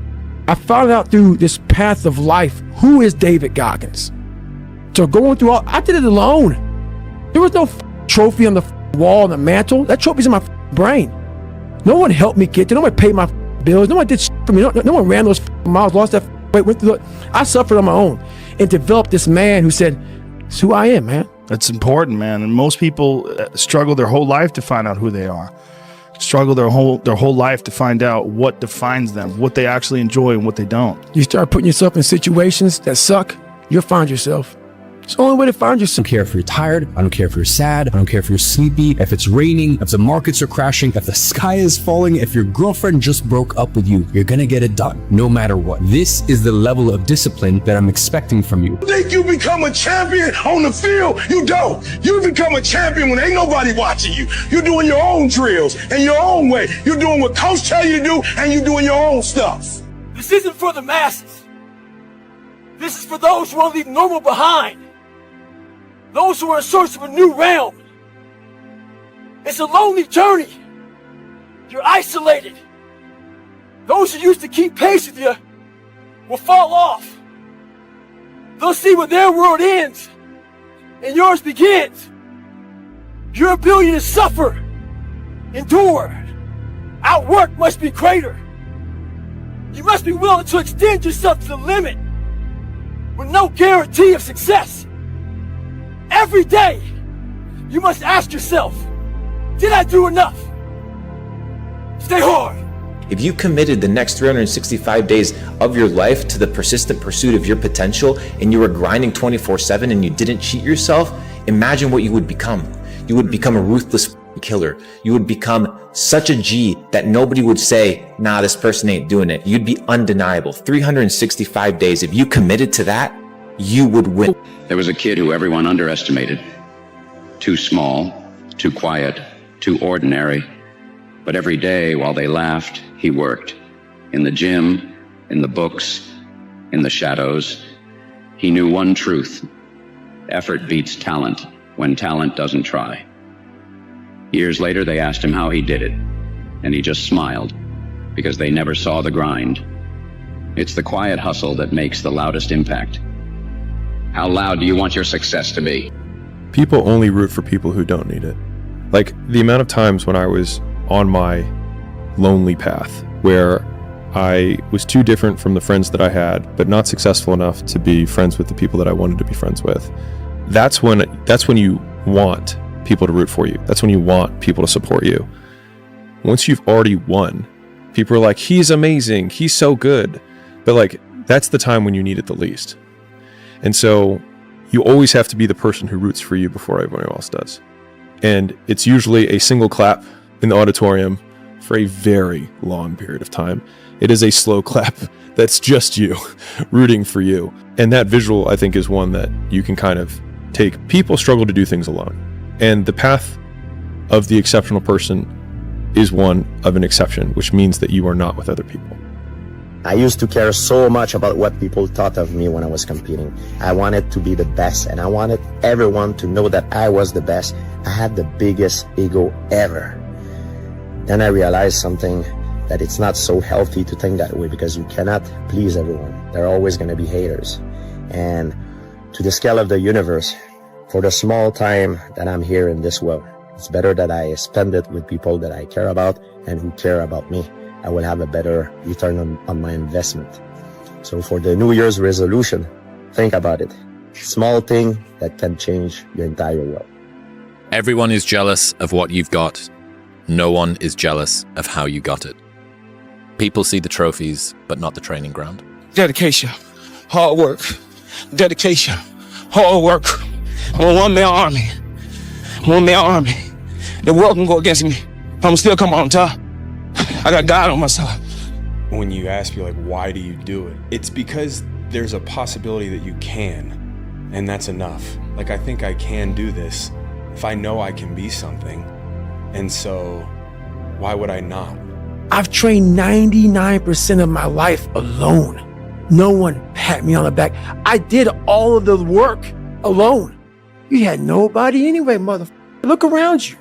Speaker 18: I found out through this path of life, who is David Goggins? So going through I did it alone. There was no trophy on the wall on the mantle. That trophy's in my brain. No one helped me get there. No one paid my bills. No one did for me. No one ran those miles, lost that weight, went through it. I suffered on my own and developed this man who said, it's who I am, man.
Speaker 2: That's important, man. And most people struggle their whole life to find out who they are. Struggle their whole life to find out what defines them, what they actually enjoy and what they don't.
Speaker 18: You start putting yourself in situations that suck, you'll find yourself. It's the only way to find yourself.
Speaker 5: I don't care if you're tired. I don't care if you're sad. I don't care if you're sleepy, if it's raining, if the markets are crashing, if the sky is falling, if your girlfriend just broke up with you, you're gonna get it done, no matter what. This is the level of discipline that I'm expecting from you.
Speaker 31: You think you become a champion on the field? You don't. You become a champion when ain't nobody watching you. You're doing your own drills and your own way. You're doing what coach tell you to do, and you're doing your own stuff.
Speaker 18: This isn't for the masses. This is for those who want to leave normal behind. Those who are in search of a new realm. It's a lonely journey. You're isolated. Those who used to keep pace with you will fall off. They'll see where their world ends and yours begins. Your ability to suffer, endure, outwork must be greater. You must be willing to extend yourself to the limit with no guarantee of success. Every day, you must ask yourself, did I do enough? Stay hard.
Speaker 8: If you committed the next 365 days of your life to the persistent pursuit of your potential and you were grinding 24/7 and you didn't cheat yourself, imagine what you would become. You would become a ruthless killer. You would become such a G that nobody would say, nah, this person ain't doing it. You'd be undeniable. 365 days, if you committed to that, you would win.
Speaker 25: There was a kid who everyone underestimated. Too small, too quiet, too ordinary. But every day while they laughed, he worked. In the gym, in the books, in the shadows. He knew one truth. Effort beats talent when talent doesn't try. Years later, they asked him how he did it. And he just smiled because they never saw the grind. It's the quiet hustle that makes the loudest impact. How loud do you want your success to be?
Speaker 9: People only root for people who don't need it. Like the amount of times when I was on my lonely path where I was too different from the friends that I had, but not successful enough to be friends with the people that I wanted to be friends with. That's when you want people to root for you. That's when you want people to support you. Once you've already won, people are like, he's amazing, he's so good. But like, that's the time when you need it the least. And so you always have to be the person who roots for you before everyone else does. And it's usually a single clap in the auditorium for a very long period of time. It is a slow clap that's just you rooting for you. And that visual, I think, is one that you can kind of take. People struggle to do things alone. And the path of the exceptional person is one of an exception, which means that you are not with other people.
Speaker 12: I used to care so much about what people thought of me when I was competing. I wanted to be the best, and I wanted everyone to know that I was the best. I had the biggest ego ever. Then I realized something, that it's not so healthy to think that way, because you cannot please everyone. There are always going to be haters. And to the scale of the universe, for the small time that I'm here in this world, it's better that I spend it with people that I care about and who care about me. I will have a better return on my investment. So for the New Year's resolution, think about it. Small thing that can change your entire world.
Speaker 13: Everyone is jealous of what you've got. No one is jealous of how you got it. People see the trophies, but not the training ground.
Speaker 1: Dedication, hard work, dedication, hard work. I'm a one-man army. The world can go against me. I'm still come on top. I got God on my side.
Speaker 10: When you ask me, like, why do you do it? It's because there's a possibility that you can, and that's enough. Like, I think I can do this if I know I can be something. And so, why would I not?
Speaker 18: I've trained 99% of my life alone. No one pat me on the back. I did all of the work alone. You had nobody anyway, motherfucker. Look around you.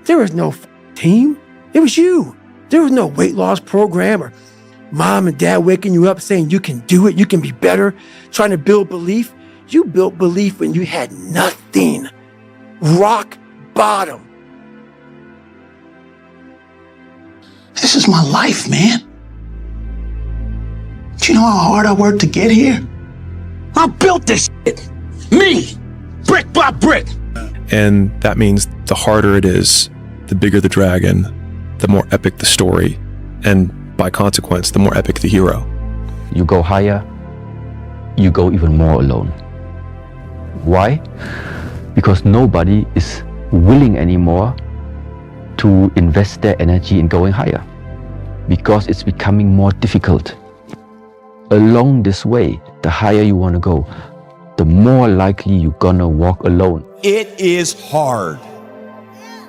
Speaker 18: There was no team. It was you. There was no weight loss program or mom and dad waking you up saying you can do it, you can be better, trying to build belief. You built belief when you had nothing. Rock bottom.
Speaker 31: This is my life, man. Do you know how hard I worked to get here? I built this shit. Me. Brick by brick.
Speaker 9: And that means the harder it is, the bigger the dragon, the more epic the story, and by consequence, the more epic the hero.
Speaker 19: You go higher, you go even more alone. Why? Because nobody is willing anymore to invest their energy in going higher, because it's becoming more difficult. Along this way, the higher you want to go, the more likely you're gonna walk alone.
Speaker 4: It is hard.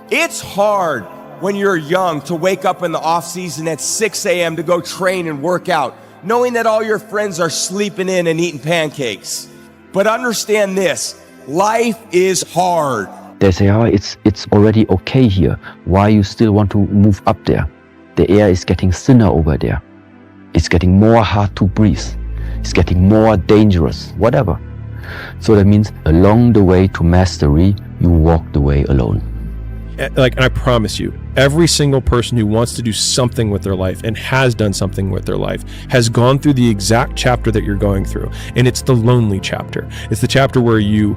Speaker 4: It's hard when you're young to wake up in the off season at 6 a.m. to go train and work out, knowing that all your friends are sleeping in and eating pancakes. But understand this, life is hard.
Speaker 19: They say, oh, it's already okay here. Why you still want to move up there? The air is getting thinner over there. It's getting more hard to breathe. It's getting more dangerous, whatever. So that means along the way to mastery, you walk the way alone.
Speaker 9: And I promise you, every single person who wants to do something with their life and has done something with their life has gone through the exact chapter that you're going through. And it's the lonely chapter. It's the chapter where you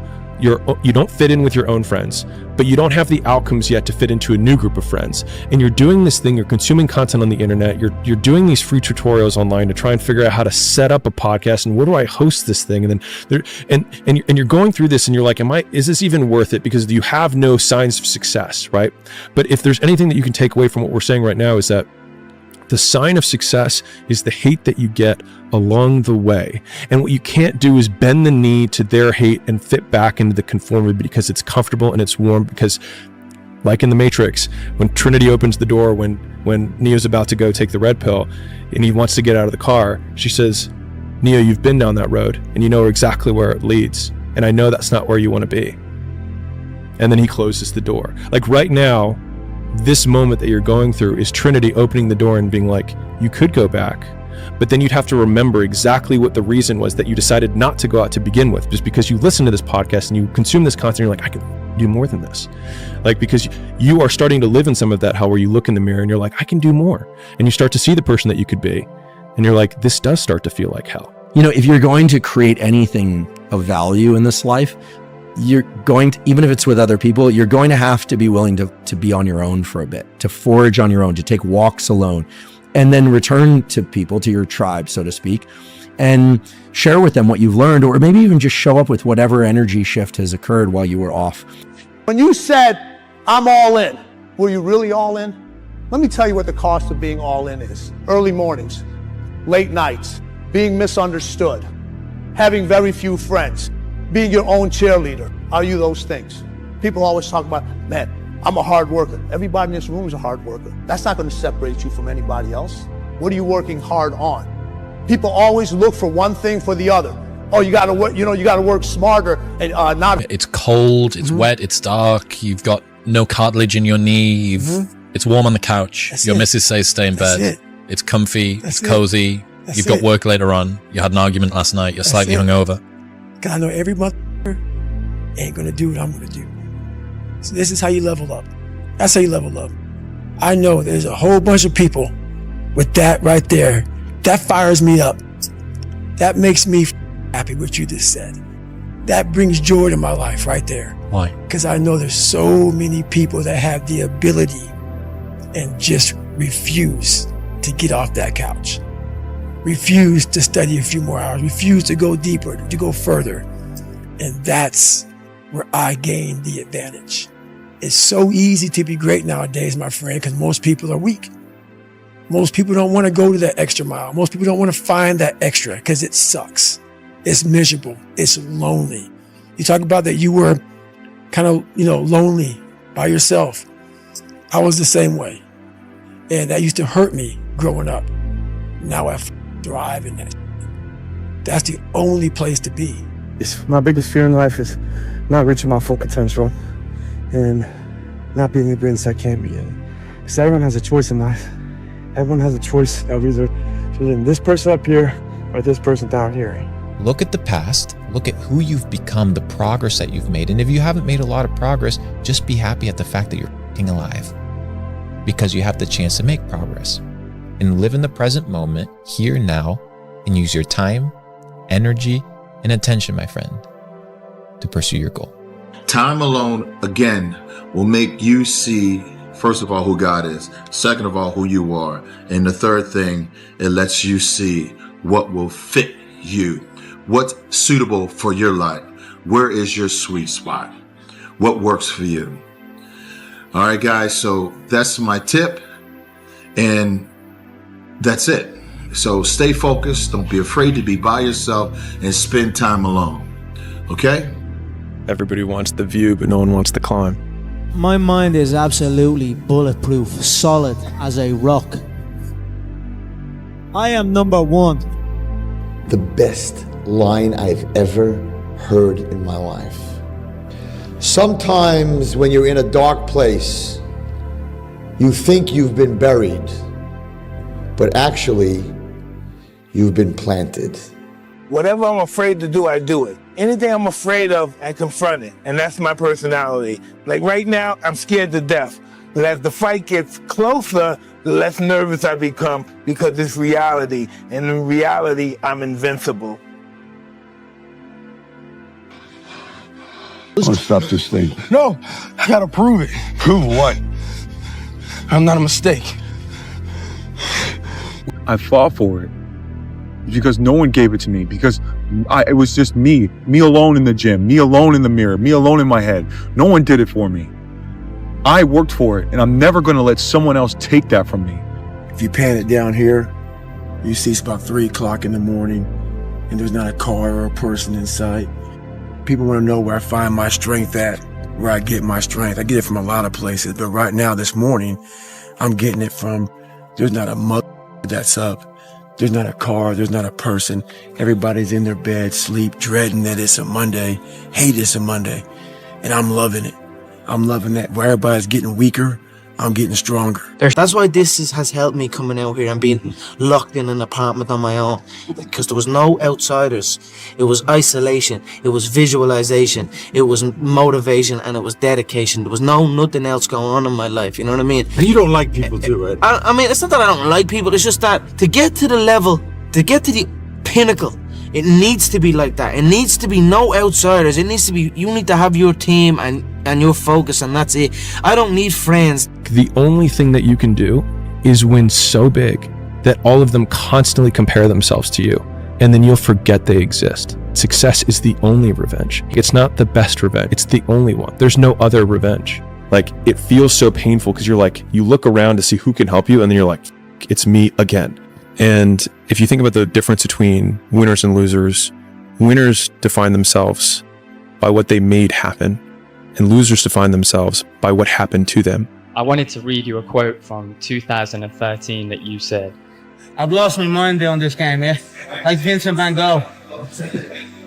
Speaker 9: don't fit in with your own friends, but you don't have the outcomes yet to fit into a new group of friends. And you're doing this thing, you're consuming content on the internet, you're doing these free tutorials online to try and figure out how to set up a podcast and where do I host this thing? And then you're going through this and you're like, is this even worth it? Because you have no signs of success, right? But if there's anything that you can take away from what we're saying right now, is that the sign of success is the hate that you get along the way. And what you can't do is bend the knee to their hate and fit back into the conformity because it's comfortable and it's warm. Because like in the Matrix, when Trinity opens the door, when Neo's about to go take the red pill and he wants to get out of the car, she says, Neo, you've been down that road and you know exactly where it leads. And I know that's not where you want to be. And then he closes the door. Like right now, this moment that you're going through is Trinity opening the door and being like, you could go back, but then you'd have to remember exactly what the reason was that you decided not to go out to begin with, just because you listen to this podcast and you consume this content, you're like, I can do more than this. Like, because you are starting to live in some of that hell where you look in the mirror and you're like, I can do more. And you start to see the person that you could be. And you're like, this does start to feel like hell.
Speaker 20: You know, if you're going to create anything of value in this life, you're going to, even if it's with other people, you're going to have to be willing to be on your own for a bit, to forage on your own, to take walks alone, and then return to people, to your tribe, so to speak, and share with them what you've learned, or maybe even just show up with whatever energy shift has occurred while you were off.
Speaker 21: When you said, I'm all in, were you really all in? Let me tell you what the cost of being all in is. Early mornings, late nights, being misunderstood, having very few friends, being your own cheerleader. Are you those things? People always talk about, man, I'm a hard worker. Everybody in this room is a hard worker. That's not going to separate you from anybody else. What are you working hard on? People always look for one thing for the other. Oh, you got to work, you got to work smarter and not.
Speaker 13: It's cold, it's wet, it's dark, you've got no cartilage in your knee, it's warm on the couch, your missus says stay in bed, it's comfy, it's cozy, you've got work later on, you had an argument last night, you're slightly hungover.
Speaker 18: Because I know every motherfucker ain't going to do what I'm going to do. So this is how you level up. That's how you level up. I know there's a whole bunch of people with that right there. That fires me up. That makes me happy what you just said. That brings joy to my life right there.
Speaker 13: Why?
Speaker 18: Because I know there's so many people that have the ability and just refuse to get off that couch. Refuse to study a few more hours. Refuse to go deeper, to go further. And that's where I gained the advantage. It's so easy to be great nowadays, my friend, because most people are weak. Most people don't want to go to that extra mile. Most people don't want to find that extra because it sucks. It's miserable. It's lonely. You talk about that you were kind of, lonely by yourself. I was the same way. And that used to hurt me growing up. Now I thrive in that. That's the only place to be.
Speaker 3: My biggest fear in life is not reaching my full potential and not being the greatest I can be. Because everyone has a choice in life. Everyone has a choice of either choosing this person up here or this person down here.
Speaker 6: Look at the past, look at who you've become, the progress that you've made. And if you haven't made a lot of progress, just be happy at the fact that you're f***ing alive. Because you have the chance to make progress. And live in the present moment, here now, and use your time, energy, and attention, my friend, to pursue your goal.
Speaker 7: Time alone, again, will make you see, first of all, who God is. Second of all, who you are. And the third thing, it lets you see what will fit you. What's suitable for your life? Where is your sweet spot? What works for you? All right, guys, so that's my tip. And that's it. So stay focused. Don't be afraid to be by yourself and spend time alone. Okay?
Speaker 9: Everybody wants the view, but no one wants the climb.
Speaker 11: My mind is absolutely bulletproof, solid as a rock. I am number one.
Speaker 14: The best line I've ever heard in my life. Sometimes when you're in a dark place, you think you've been buried, but actually, you've been planted.
Speaker 31: Whatever I'm afraid to do, I do it. Anything I'm afraid of, I confront it. And that's my personality. Like right now, I'm scared to death. But as the fight gets closer, the less nervous I become because it's reality. And in reality, I'm invincible. I want to stop this thing.
Speaker 1: No, I gotta prove it.
Speaker 31: Prove what?
Speaker 1: I'm not a mistake.
Speaker 23: I fought for it because no one gave it to me, because it was just me alone in the gym, me alone in the mirror, me alone in my head. No one did it for me. I worked for it, and I'm never going to let someone else take that from me.
Speaker 18: If you pan it down here, you see it's about 3 o'clock in the morning and there's not a car or a person in sight. People want to know where I find my strength at, where I get my strength. I get it from a lot of places, but right now, this morning, I'm getting it from, there's not a mother that's up. There's not a car, there's not a person. Everybody's in their bed, sleep, dreading that it's a Monday, hate it's a Monday. And I'm loving it. I'm loving that. Where everybody's getting weaker, I'm getting stronger.
Speaker 11: That's why this has helped me coming out here and being locked in an apartment on my own, because there was no outsiders. It was isolation, it was visualization, it was motivation, and it was dedication. There was nothing else going on in my life, you know what I mean?
Speaker 31: And you don't like people too, right?
Speaker 11: I mean, it's not that I don't like people, it's just that to get to the level, to get to the pinnacle, it needs to be like that. It needs to be no outsiders. It needs to be, you need to have your team and your focus, and that's it. I don't need friends.
Speaker 2: The only thing that you can do is win so big that all of them constantly compare themselves to you, and then you'll forget they exist. Success is the only revenge. It's not the best revenge. It's the only one. There's no other revenge.
Speaker 9: Like, it feels so painful because you're like, you look around to see who can help you, and then you're like, it's me again. And if you think about the difference between winners and losers, winners define themselves by what they made happen, and losers define themselves by what happened to them.
Speaker 24: I wanted to read you a quote from 2013 that you said.
Speaker 11: I've lost my mind on this game, yeah? Like Vincent van Gogh.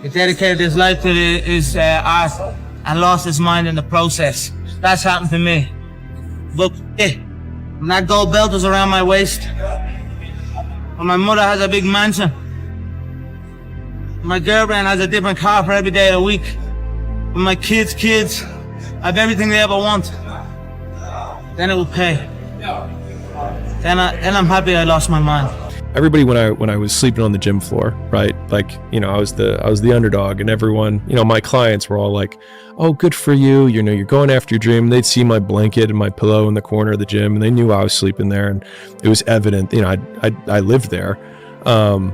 Speaker 11: He dedicated his life to his art and lost his mind in the process. That's happened to me. Look, when that gold belt was around my waist, when my mother has a big mansion, my girlfriend has a different car for every day of the week, when my kids have everything they ever want, then it will pay. Then I'm happy I lost my mind.
Speaker 9: everybody when I was sleeping on the gym floor, right? Like, you know, I was the underdog, and everyone, you know, my clients were all like, "Oh, good for you. You know, you're going after your dream." They'd see my blanket and my pillow in the corner of the gym, and they knew I was sleeping there, and it was evident. You know, I lived there. I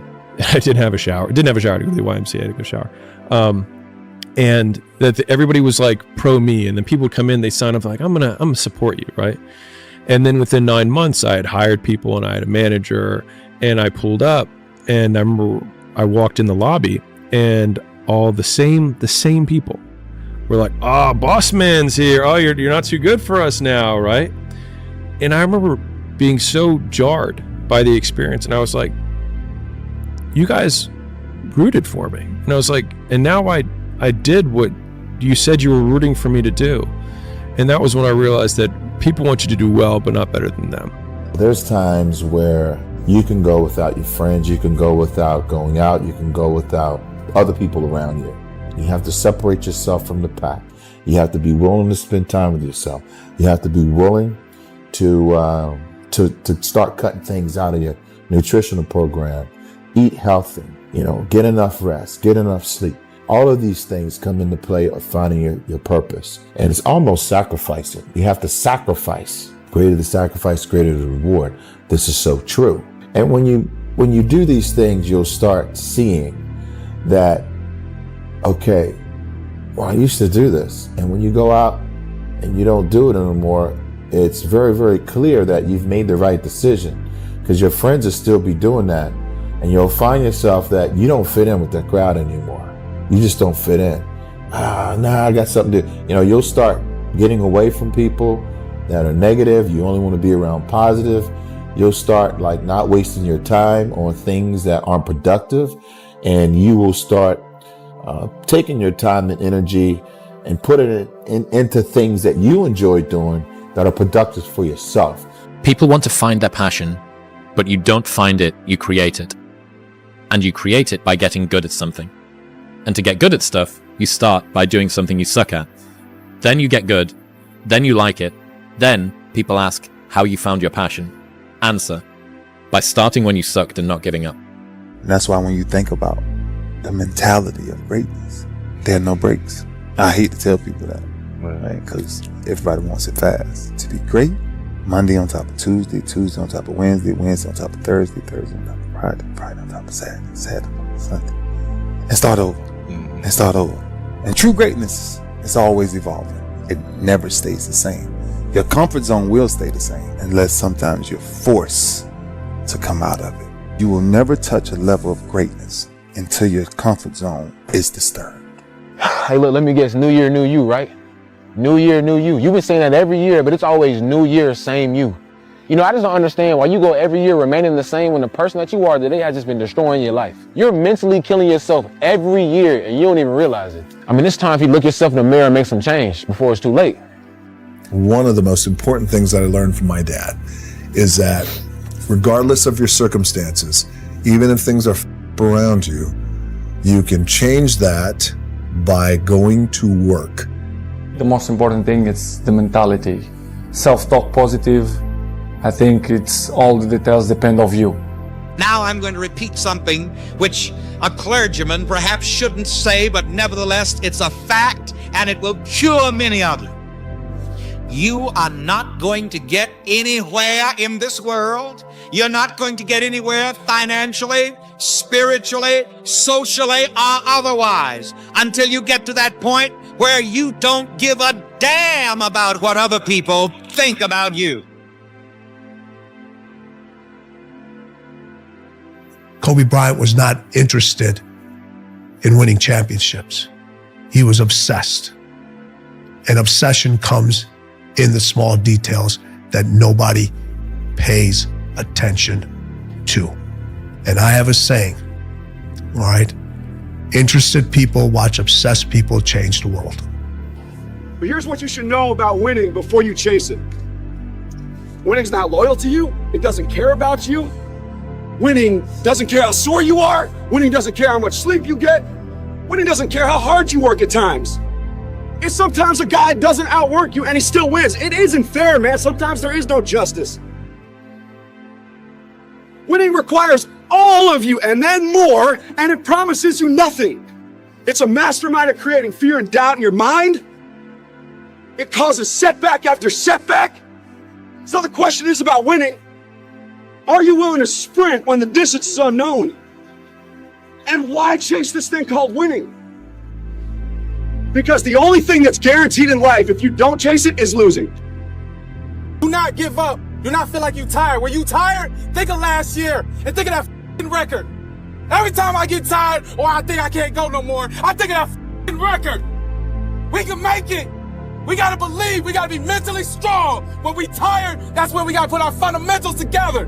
Speaker 9: didn't have a shower. I didn't have a shower to go to the YMCA to go shower. And that everybody was like pro me, and then people would come in, they sign up like, I'm gonna support you, right? And then within 9 months, I had hired people and I had a manager, and I pulled up, and I remember I walked in the lobby, and all the same people were like, "Oh, boss man's here. Oh, you're not too good for us now, right?" And I remember being so jarred by the experience, and I was like, "You guys rooted for me," and I was like, "And now I did what you said you were rooting for me to do." And that was when I realized that people want you to do well, but not better than them.
Speaker 7: There's times where you can go without your friends, you can go without going out, you can go without other people around you. You have to separate yourself from the pack. You have to be willing to spend time with yourself. You have to be willing to start cutting things out of your nutritional program. Eat healthy, you know, get enough rest, get enough sleep. All of these things come into play of finding your purpose. And it's almost sacrificing. You have to sacrifice. Greater the sacrifice, greater the reward. This is so true. And when you do these things, you'll start seeing that, okay, well, I used to do this. And when you go out and you don't do it anymore, it's very, very clear that you've made the right decision, because your friends will still be doing that. And you'll find yourself that you don't fit in with the crowd anymore. You just don't fit in. I got something to, you know, you'll start getting away from people that are negative. You only want to be around positive. You'll start like not wasting your time on things that aren't productive. And you will start taking your time and energy and putting it into things that you enjoy doing that are productive for yourself.
Speaker 13: People want to find their passion, but you don't find it, you create it. And you create it by getting good at something. And to get good at stuff, you start by doing something you suck at. Then you get good. Then you like it. Then people ask how you found your passion. Answer: by starting when you sucked and not giving up.
Speaker 5: And that's why when you think about the mentality of greatness, there are no breaks. I hate to tell people that, right? Because everybody wants it fast. To be great, Monday on top of Tuesday, Tuesday on top of Wednesday, Wednesday on top of Thursday, Thursday on top of Friday, Friday on top of Saturday, Saturday on top of Sunday. And start over. And start over. And true greatness is always evolving. It never stays the same. Your comfort zone will stay the same unless sometimes you're forced to come out of it. You will never touch a level of greatness until your comfort zone is disturbed.
Speaker 8: Hey, look, let me guess. New year, new you, right? New year, new you. You've been saying that every year, but it's always new year, same you. You know, I just don't understand why you go every year remaining the same when the person that you are today has just been destroying your life. You're mentally killing yourself every year and you don't even realize it. I mean, it's time for you to look yourself in the mirror and make some change before it's too late.
Speaker 15: One of the most important things that I learned from my dad is that regardless of your circumstances, even if things are around you, you can change that by going to work.
Speaker 16: The most important thing is the mentality. Self-talk positive. I think it's all the details depend on you.
Speaker 17: Now I'm going to repeat something which a clergyman perhaps shouldn't say, but nevertheless it's a fact and it will cure many others. You are not going to get anywhere in this world. You're not going to get anywhere financially, spiritually, socially, or otherwise until you get to that point where you don't give a damn about what other people think about you.
Speaker 31: Kobe Bryant was not interested in winning championships. He was obsessed. And obsession comes in the small details that nobody pays attention to. And I have a saying, all right? Interested people watch obsessed people change the world.
Speaker 22: But here's what you should know about winning before you chase it. Winning's not loyal to you. It doesn't care about you. Winning doesn't care how sore you are. Winning doesn't care how much sleep you get. Winning doesn't care how hard you work at times. And sometimes a guy doesn't outwork you and he still wins. It isn't fair, man. Sometimes there is no justice. Winning requires all of you and then more, and it promises you nothing. It's a mastermind of creating fear and doubt in your mind. It causes setback after setback. So the question is about winning. Are you willing to sprint when the distance is unknown? And why chase this thing called winning? Because the only thing that's guaranteed in life, if you don't chase it, is losing.
Speaker 4: Do not give up. Do not feel like you're tired. When you tired, think of last year and think of that f***ing record. Every time I get tired or I think I can't go no more, I think of that f***ing record. We can make it. We gotta believe. We gotta be mentally strong. When we tired, that's when we gotta put our fundamentals together.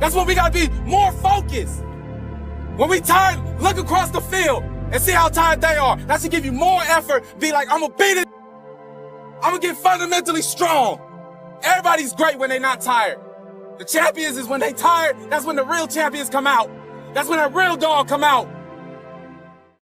Speaker 4: That's when we gotta be more focused. When we tired, look across the field and see how tired they are. That should give you more effort. Be like, I'm gonna beat it. I'm gonna get fundamentally strong. Everybody's great when they're not tired. The champions is when they tired, that's when the real champions come out. That's when that real dog come out.